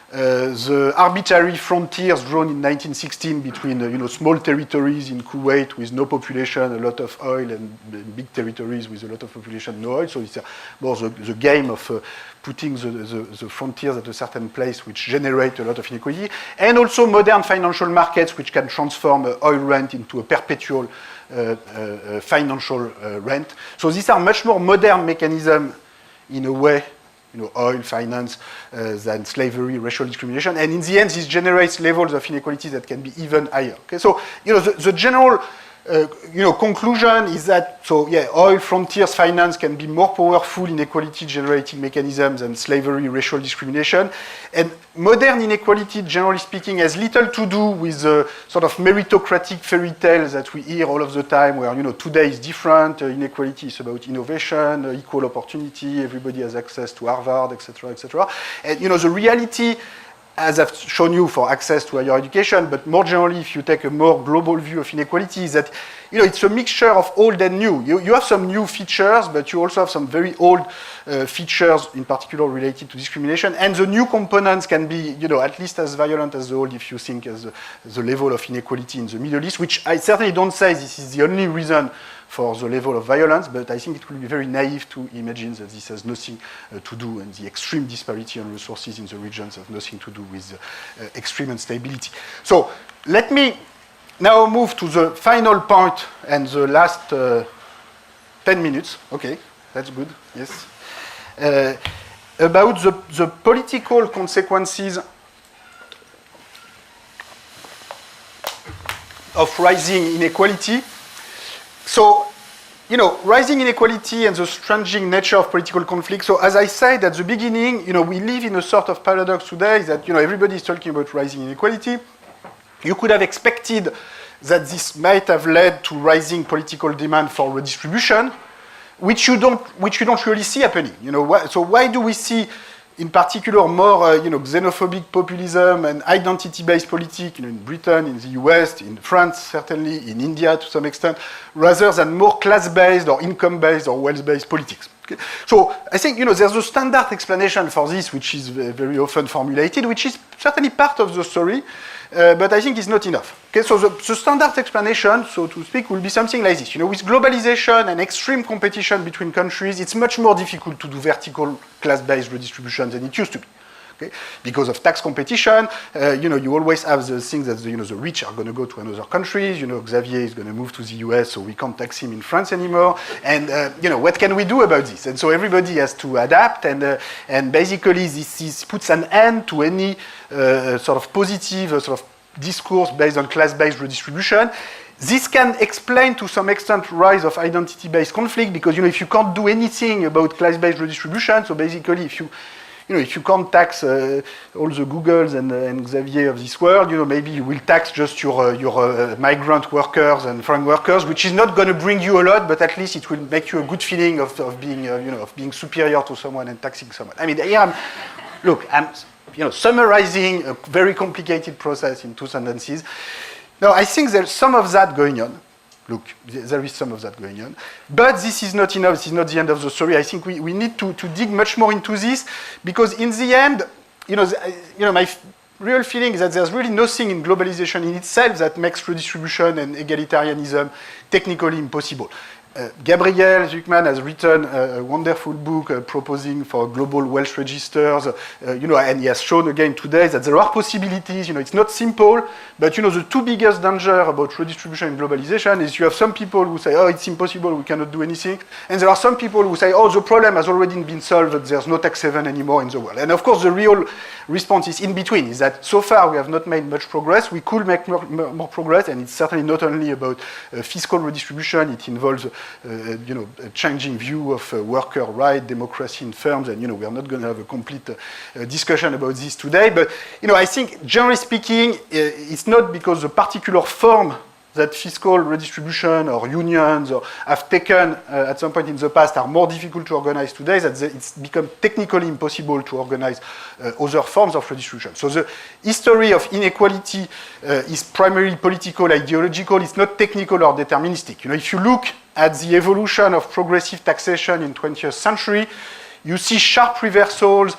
The arbitrary frontiers drawn in 1916 between you know, small territories in Kuwait with no population, a lot of oil, and big territories with a lot of population, no oil. So it's more the game of putting the frontiers at a certain place, which generate a lot of inequality, and also modern financial markets which can transform oil rent into a perpetual financial rent. So these are much more modern mechanisms in a way, you know, oil, finance, than slavery, racial discrimination. And in the end, this generates levels of inequality that can be even higher. Okay, so, you know, the general, you know, conclusion is that, so yeah, oil, frontiers, finance can be more powerful inequality generating mechanisms than slavery, racial discrimination. And modern inequality, generally speaking, has little to do with the sort of meritocratic fairy tales that we hear all of the time, where, you know, today is different, inequality is about innovation, equal opportunity, everybody has access to Harvard, etc., etc. And, you know, the reality, as I've shown you for access to higher education, but more generally, if you take a more global view of inequality, is that, you know, it's a mixture of old and new. You have some new features, but you also have some very old features, in particular related to discrimination. And the new components can be, you know, at least as violent as the old, if you think as the level of inequality in the Middle East, which I certainly don't say this is the only reason for the level of violence, but I think it will be very naive to imagine that this has nothing to do, and the extreme disparity on resources in the regions have nothing to do with extreme instability. So let me now move to the final point and the last 10 minutes. Okay, that's good, yes. About the political consequences of rising inequality. So, you know, rising inequality and the stranging nature of political conflict. So, as I said at the beginning, you know, we live in a sort of paradox today that, you know, everybody is talking about rising inequality. You could have expected that this might have led to rising political demand for redistribution, which you don't really see happening. You know, so why do we see, in particular, more you know, xenophobic populism and identity-based politics, you know, in Britain, in the US, in France, certainly, in India to some extent, rather than more class-based or income-based or wealth-based politics? Okay? So I think, you know, there's a standard explanation for this, which is very often formulated, which is certainly part of the story, but I think it's not enough. Okay, so the standard explanation, so to speak, will be something like this. You know, with globalization and extreme competition between countries, it's much more difficult to do vertical class-based redistribution than it used to be. Okay? Because of tax competition, you know, you always have the things that the rich are going to go to another countries. You know, Xavier is going to move to the US, so we can't tax him in France anymore. And you know, what can we do about this? And so everybody has to adapt, and basically this puts an end to any sort of positive sort of discourse based on class-based redistribution. This can explain to some extent rise of identity-based conflict, because, you know, if you can't do anything about class-based redistribution, so basically if if you can't tax all the Googles and Xavier of this world, maybe you will tax just your migrant workers and foreign workers, which is not going to bring you a lot, but at least it will make you a good feeling of being, of being superior to someone and taxing someone. I mean, here I'm summarizing a very complicated process in two sentences. Now, I think there's some of that going on. Look, there is some of that going on. But this is not enough. This is not the end of the story. I think we need to dig much more into this, because in the end, my real feeling is that there's really nothing in globalization in itself that makes redistribution and egalitarianism technically impossible. Gabriel Zucman has written a wonderful book proposing for global wealth registers, and he has shown again today that there are possibilities. It's not simple, but the two biggest dangers about redistribution and globalization is you have some people who say, oh, it's impossible, we cannot do anything, and there are some people who say, oh, the problem has already been solved, there's no tax haven anymore in the world. And of course, the real response is in between, is that so far we have not made much progress. We could make more progress, and it's certainly not only about fiscal redistribution. It involves a changing view of worker right, democracy in firms, and we are not going to have a complete discussion about this today. But I think, generally speaking, it's not because the particular form that fiscal redistribution or unions have taken at some point in the past are more difficult to organize today, that it's become technically impossible to organize other forms of redistribution. So the history of inequality is primarily political, ideological. It's not technical or deterministic. If you look at the evolution of progressive taxation in 20th century, you see sharp reversals,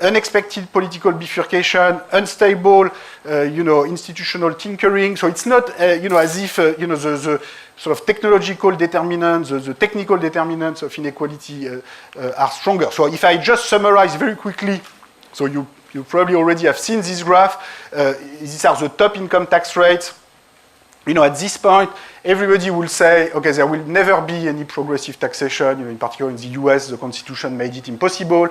unexpected political bifurcation, unstable, institutional tinkering. So it's not, as if, the sort of technological determinants, the technical determinants of inequality are stronger. So if I just summarize very quickly, so you probably already have seen this graph. These are the top income tax rates. At this point, everybody will say, okay, there will never be any progressive taxation. In particular in the US, the Constitution made it impossible.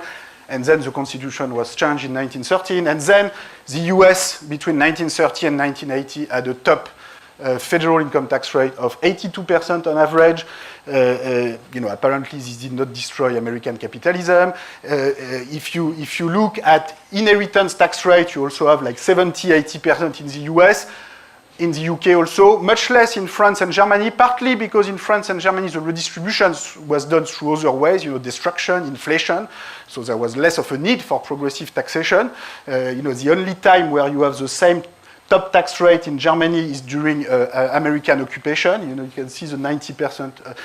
And then the Constitution was changed in 1913. And then the US, between 1930 and 1980, had a top federal income tax rate of 82% on average. Apparently this did not destroy American capitalism. If you look at inheritance tax rate, you also have like 70-80% in the US. In the UK also, much less in France and Germany, partly because in France and Germany the redistribution was done through other ways, destruction, inflation, so there was less of a need for progressive taxation. The only time where you have the same top tax rate in Germany is during American occupation. You can see the 90%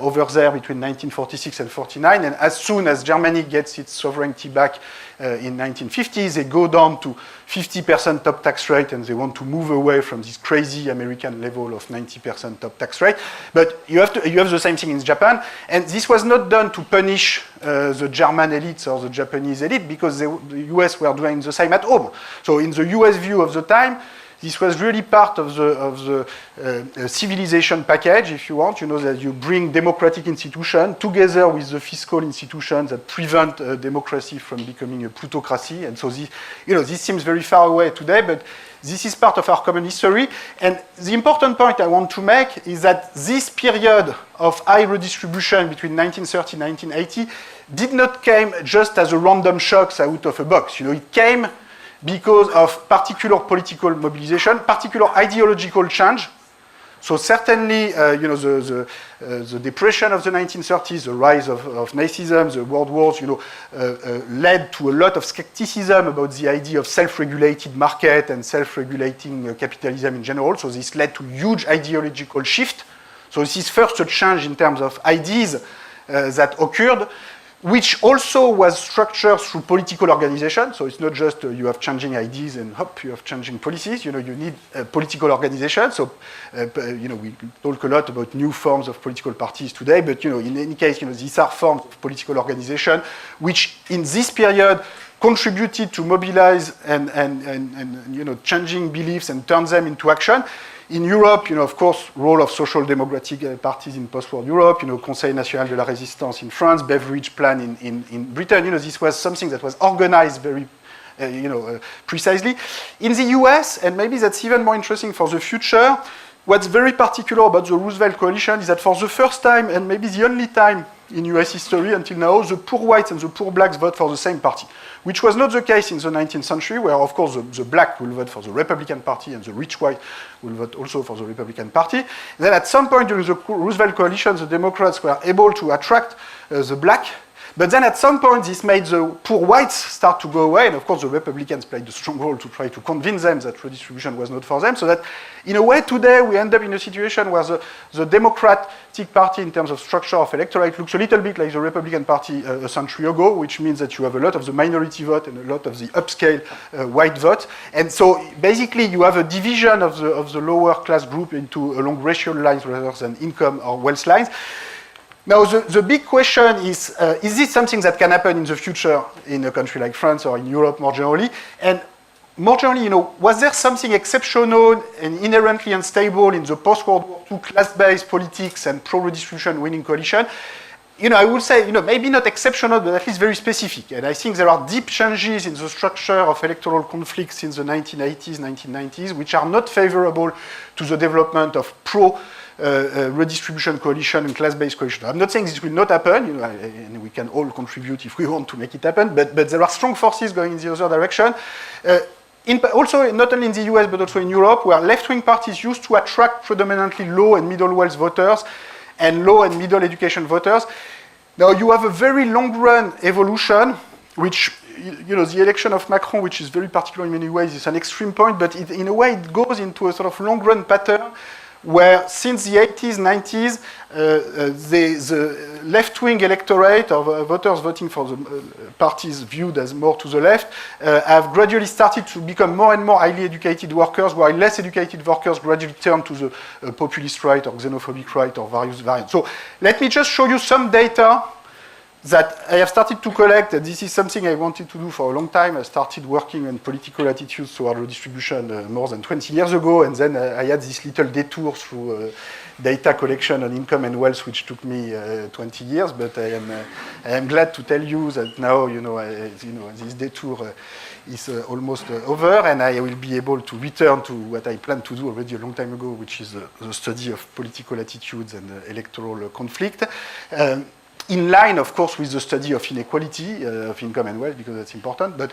over there between 1946 and 49, and as soon as Germany gets its sovereignty back in 1950, they go down to 50% top tax rate, and they want to move away from this crazy American level of 90% top tax rate. But you have the same thing in Japan, and this was not done to punish the German elites or the Japanese elite, because the US were doing the same at home. So in the US view of the time, this was really part of the civilization package, if you want, that you bring democratic institutions together with the fiscal institutions that prevent democracy from becoming a plutocracy. And so this seems very far away today, but this is part of our common history. And the important point I want to make is that this period of high redistribution between 1930 and 1980 did not come just as a random shocks out of a box. It came because of particular political mobilization, particular ideological change. So certainly, the depression of the 1930s, the rise of Nazism, the world wars, led to a lot of skepticism about the idea of self-regulated market and self-regulating capitalism in general. So this led to huge ideological shift. So this is first a change in terms of ideas that occurred, which also was structured through political organization. So it's not just you have changing ideas and hop, you have changing policies. You need political organization. So, we talk a lot about new forms of political parties today, but, in any case, these are forms of political organization, which in this period contributed to mobilize and changing beliefs and turn them into action. In Europe, of course, role of social democratic parties in post-war Europe, Conseil National de la Résistance in France, Beveridge Plan in Britain, this was something that was organized very, precisely. In the US, and maybe that's even more interesting for the future, what's very particular about the Roosevelt coalition is that for the first time, and maybe the only time in US history until now, the poor whites and the poor blacks vote for the same party, which was not the case in the 19th century, where, of course, the black will vote for the Republican Party and the rich white will vote also for the Republican Party. Then at some point during the Roosevelt coalition, the Democrats were able to attract the black. But then at some point, this made the poor whites start to go away, and of course the Republicans played a strong role to try to convince them that redistribution was not for them, so that in a way today we end up in a situation where the Democratic Party in terms of structure of electorate looks a little bit like the Republican Party a century ago, which means that you have a lot of the minority vote and a lot of the upscale white vote. And so basically you have a division of the lower class group into along racial lines rather than income or wealth lines. Now, the big question is this something that can happen in the future in a country like France or in Europe more generally? And more generally, was there something exceptional and inherently unstable in the post-World War II class-based politics and pro-redistribution winning coalition? I would say, maybe not exceptional, but at least very specific. And I think there are deep changes in the structure of electoral conflicts in the 1980s, 1990s, which are not favorable to the development of redistribution coalition and class-based coalition. I'm not saying this will not happen, and we can all contribute if we want to make it happen, but there are strong forces going in the other direction. Also, not only in the US, but also in Europe, where left-wing parties used to attract predominantly low and middle wealth voters and low and middle education voters. Now, you have a very long-run evolution, which, the election of Macron, which is very particular in many ways, is an extreme point, but in a way it goes into a sort of long-run pattern where since the 80s, 90s, the left-wing electorate of voters voting for the parties viewed as more to the left have gradually started to become more and more highly educated workers, while less educated workers gradually turn to the populist right or xenophobic right or various variants. So let me just show you some data that I have started to collect. This is something I wanted to do for a long time. I started working on political attitudes toward redistribution more than 20 years ago, and then I had this little detour through data collection on income and wealth, which took me 20 years, but I am glad to tell you that now, this detour is almost over, and I will be able to return to what I planned to do already a long time ago, which is the study of political attitudes and electoral conflict. In line, of course, with the study of inequality of income and wealth, because that's important, but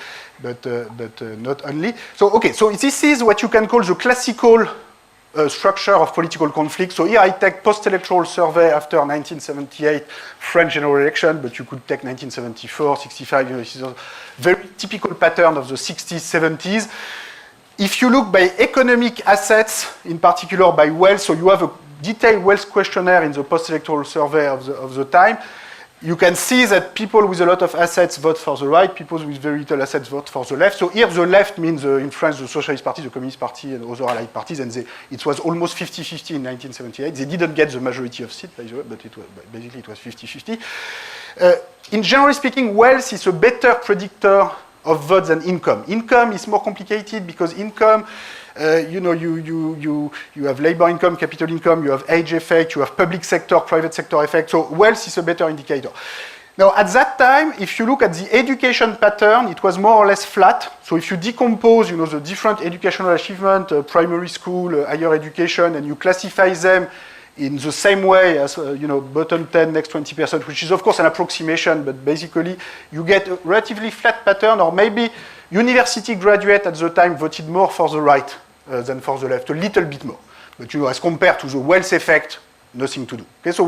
not only. So, okay, so this is what you can call the classical structure of political conflict. So here I take post-electoral survey after 1978 French general election, but you could take 1974, 65, this is a very typical pattern of the 60s, 70s. If you look by economic assets, in particular by wealth, so you have a detailed wealth questionnaire in the post-electoral survey of the time, you can see that people with a lot of assets vote for the right, people with very little assets vote for the left. So here the left means, in France, the Socialist Party, the Communist Party, and other allied parties, and it was almost 50-50 in 1978. They didn't get the majority of seats, by the way, but basically it was 50-50. In generally speaking, wealth is a better predictor of votes than income. Income is more complicated because income, you have labor income, capital income, you have age effect, you have public sector, private sector effect. So wealth is a better indicator. Now, at that time, if you look at the education pattern, it was more or less flat. So if you decompose, the different educational achievement, primary school, higher education, and you classify them in the same way as, bottom 10, next 20%, which is, of course, an approximation, but basically you get a relatively flat pattern, or maybe university graduate at the time voted more for the right than for the left, a little bit more. But, as compared to the wealth effect, nothing to do. Okay, so,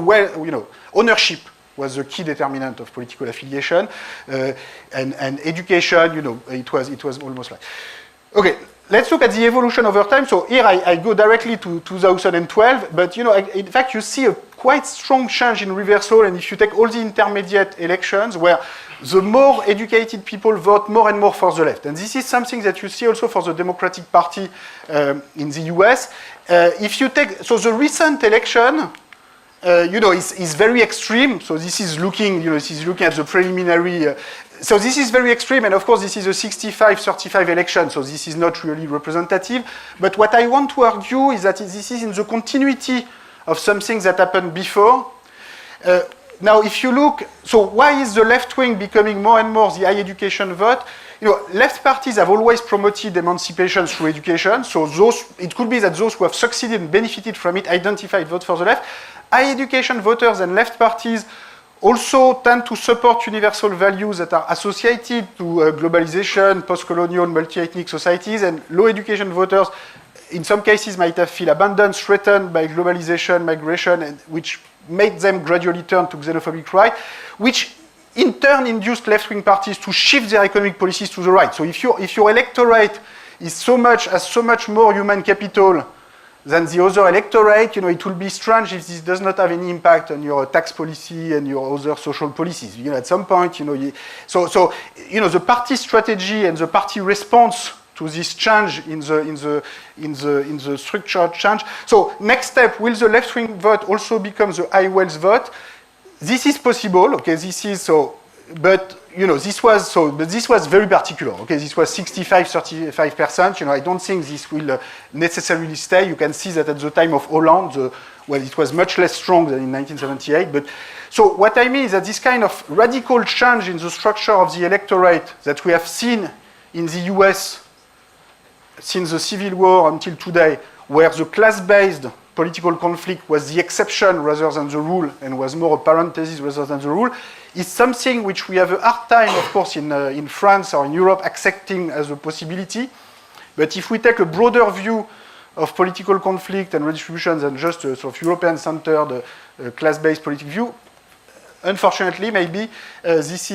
ownership was the key determinant of political affiliation, and education, it was almost like. Okay. Let's look at the evolution over time. So here I go directly to 2012, but in fact you see a quite strong change in reversal, and if you take all the intermediate elections where the more educated people vote more and more for the left. And this is something that you see also for the Democratic Party in the US. If you take, so the recent election, is very extreme. So this is looking, at the preliminary. So this is very extreme, and of course this is a 65-35 election, so this is not really representative. But what I want to argue is that this is in the continuity of something that happened before. Now, if you look, so why is the left wing becoming more and more the high education vote? Left parties have always promoted emancipation through education, so it could be that those who have succeeded and benefited from it identified vote for the left. High education voters and left parties also tend to support universal values that are associated to globalization, post-colonial, multi-ethnic societies, and low education voters in some cases might have feel abandoned, threatened by globalization, migration, and which made them gradually turn to xenophobic right, which in turn induced left-wing parties to shift their economic policies to the right. So if your electorate is has so much more human capital than the other electorate, it will be strange if this does not have any impact on your tax policy and your other social policies. At some point, the party strategy and the party response to this change in the structural change. So next step, will the left-wing vote also become the high wealth vote? This is possible. Okay, this is so, but this was very particular. Okay, this was 65-35%. I don't think this will necessarily stay. You can see that at the time of Hollande, it was much less strong than in 1978. But so what I mean is that this kind of radical change in the structure of the electorate that we have seen in the US since the Civil War until today, where the class-based political conflict was the exception rather than the rule and was more a parenthesis rather than the rule, is something which we have a hard time, of course, in France or in Europe accepting as a possibility. But if we take a broader view of political conflict and redistribution than just a sort of European-centered class-based political view, unfortunately, maybe this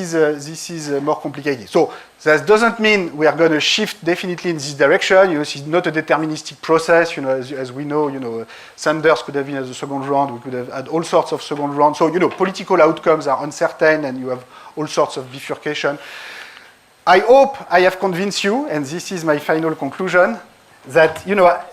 is more complicated. So that doesn't mean we are going to shift definitely in this direction. This is not a deterministic process. As we know, Sanders could have been at the second round. We could have had all sorts of second rounds. So political outcomes are uncertain, and you have all sorts of bifurcation. I hope I have convinced you, and this is my final conclusion, that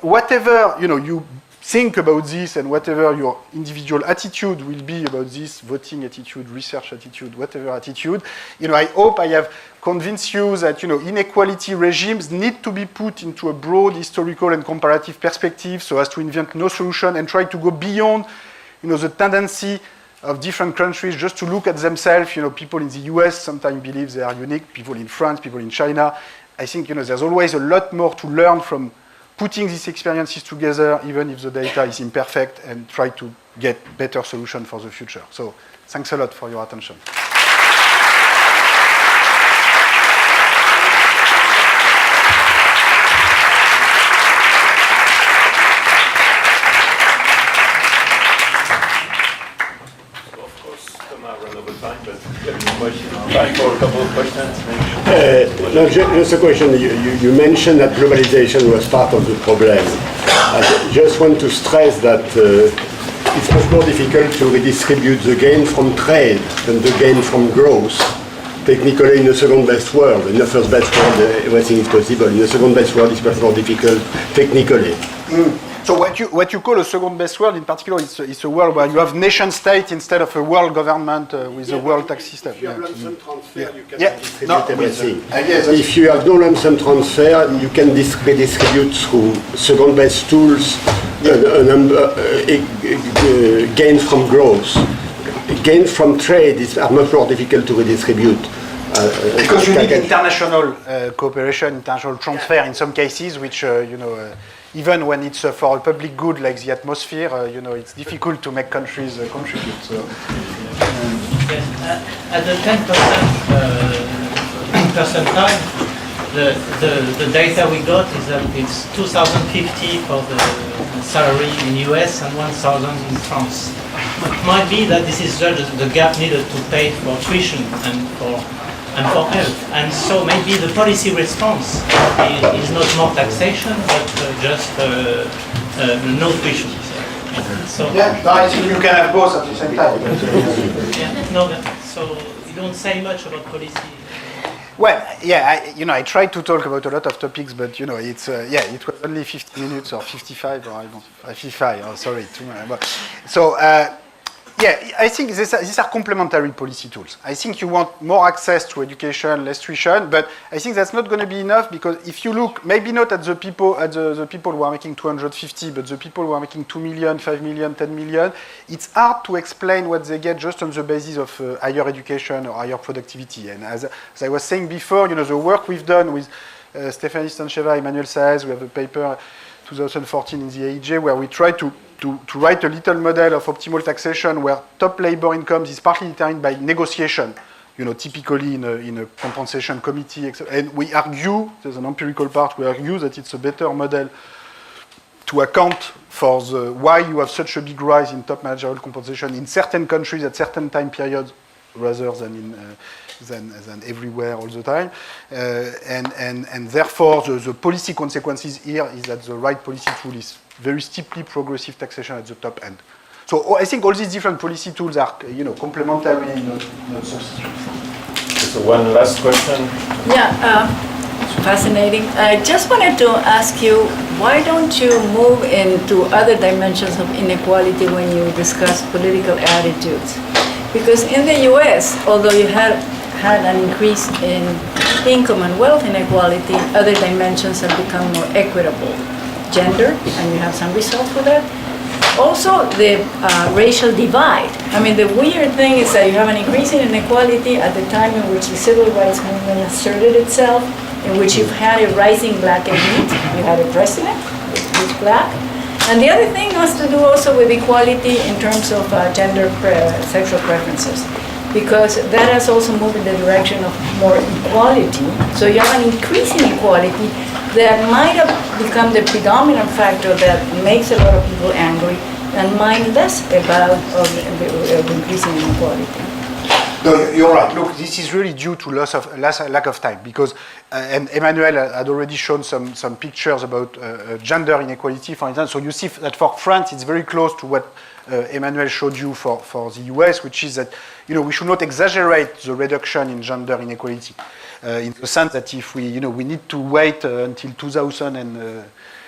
whatever you think about this and whatever your individual attitude will be about this, voting attitude, research attitude, whatever attitude, I hope I have convinced you that, inequality regimes need to be put into a broad historical and comparative perspective so as to invent no solution and try to go beyond, the tendency of different countries just to look at themselves. People in the US sometimes believe they are unique, people in France, people in China. I think, there's always a lot more to learn from putting these experiences together, even if the data is imperfect, and try to get better solutions for the future. So thanks a lot for your attention.
Time for a couple of questions.
No, just a question. You mentioned that globalization was part of the problem. I just want to stress that it's much more difficult to redistribute the gain from trade than the gain from growth. Technically, in the second best world, in the first best world, everything is possible. In the second best world, it's much more difficult technically.
So what you call a second best world, in particular, it's a world where you have nation state instead of a world government with a world tax system.
If you have lump sum transfer, you can redistribute
No,
everything.
Yes,
If you have no lump sum transfer, you can redistribute through second best tools, gains from growth. Gains from trade are much more difficult to redistribute.
Because you need international cooperation, international transfer in some cases, which, even when it's for a public good like the atmosphere, it's difficult to make countries contribute. So.
At the 10% percentile, the data we got is that it's 2,050 for the salary in US and 1,000 in France. It might be that this is just the gap needed to pay for tuition and for health. And so maybe the policy response is not more taxation, but just no tuition. So,
I think you can have both at the same time.
So you don't say much about policy.
Well, I tried to talk about a lot of topics, but it's it was only 50 minutes or 55 or 55. Oh, sorry, too much. So. I think these are complementary policy tools. I think you want more access to education, less tuition, but I think that's not going to be enough, because if you look, maybe not at the people who are making 250, but the people who are making 2 million, 5 million, 10 million, it's hard to explain what they get just on the basis of higher education or higher productivity. And as I was saying before, the work we've done with Stéphanie Stancheva, Emmanuel Saez, we have a paper 2014 in the AEJ where we try to to write a little model of optimal taxation where top labor incomes is partly determined by negotiation, typically in a compensation committee, and we argue, there's an empirical part, we argue that it's a better model to account for why you have such a big rise in top managerial compensation in certain countries at certain time periods rather than than everywhere all the time. And therefore, the policy consequences here is that the right policy tool is very steeply progressive taxation at the top end. So I think all these different policy tools are, complementary, not substitute.
So one last question.
Yeah, fascinating. I just wanted to ask you, why don't you move into other dimensions of inequality when you discuss political attitudes? Because in the US, although you had an increase in income and wealth inequality, other dimensions have become more equitable. Gender, and you have some results for that. Also, the racial divide. I mean, the weird thing is that you have an increase in inequality at the time in which the civil rights movement asserted itself, in which you've had a rising black elite, you had a president who's black. And the other thing has to do also with equality in terms of sexual preferences, because that has also moved in the direction of more equality. So you have an increase in equality that might have become the predominant factor that makes a lot of people angry and mind less about increasing inequality.
No, you're right. Look, this is really due to lack of time, because and Emmanuel had already shown some pictures about gender inequality, for instance. So you see that for France, it's very close to what Emmanuel showed you for the US, which is that we should not exaggerate the reduction in gender inequality, in the sense that if we need to wait until 2000 and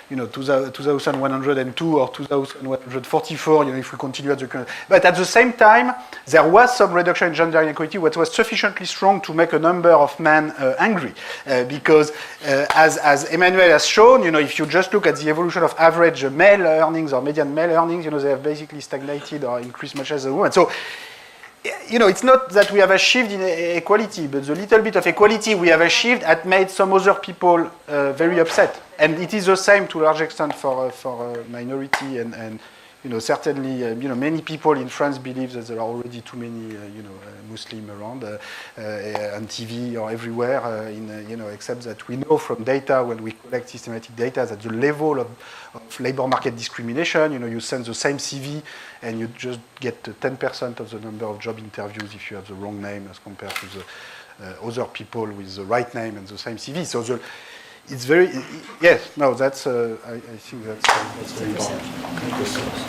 2102 or 2144, if we continue at the current. But at the same time, there was some reduction in gender inequality, which was sufficiently strong to make a number of men angry. Because as Emmanuel has shown, if you just look at the evolution of average male earnings or median male earnings, they have basically stagnated or increased much as a woman. So, it's not that we have achieved in equality, but the little bit of equality we have achieved had made some other people very upset. And it is the same to a large extent for minority and certainly, many people in France believe that there are already too many, Muslims around on TV or everywhere, except that we know from data, when we collect systematic data, that the level of labor market discrimination, you send the same CV and you just get 10% of the number of job interviews if you have the wrong name as compared to the other people with the right name and the same CV. So it's very, yes, no, that's, I think that's very important.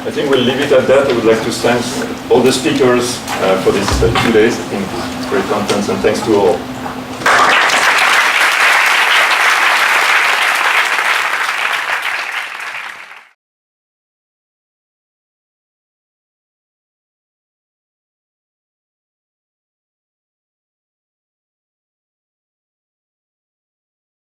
I think we'll leave it at that. I would like to thank all the speakers for these 2 days. I think it's great content, and thanks to all.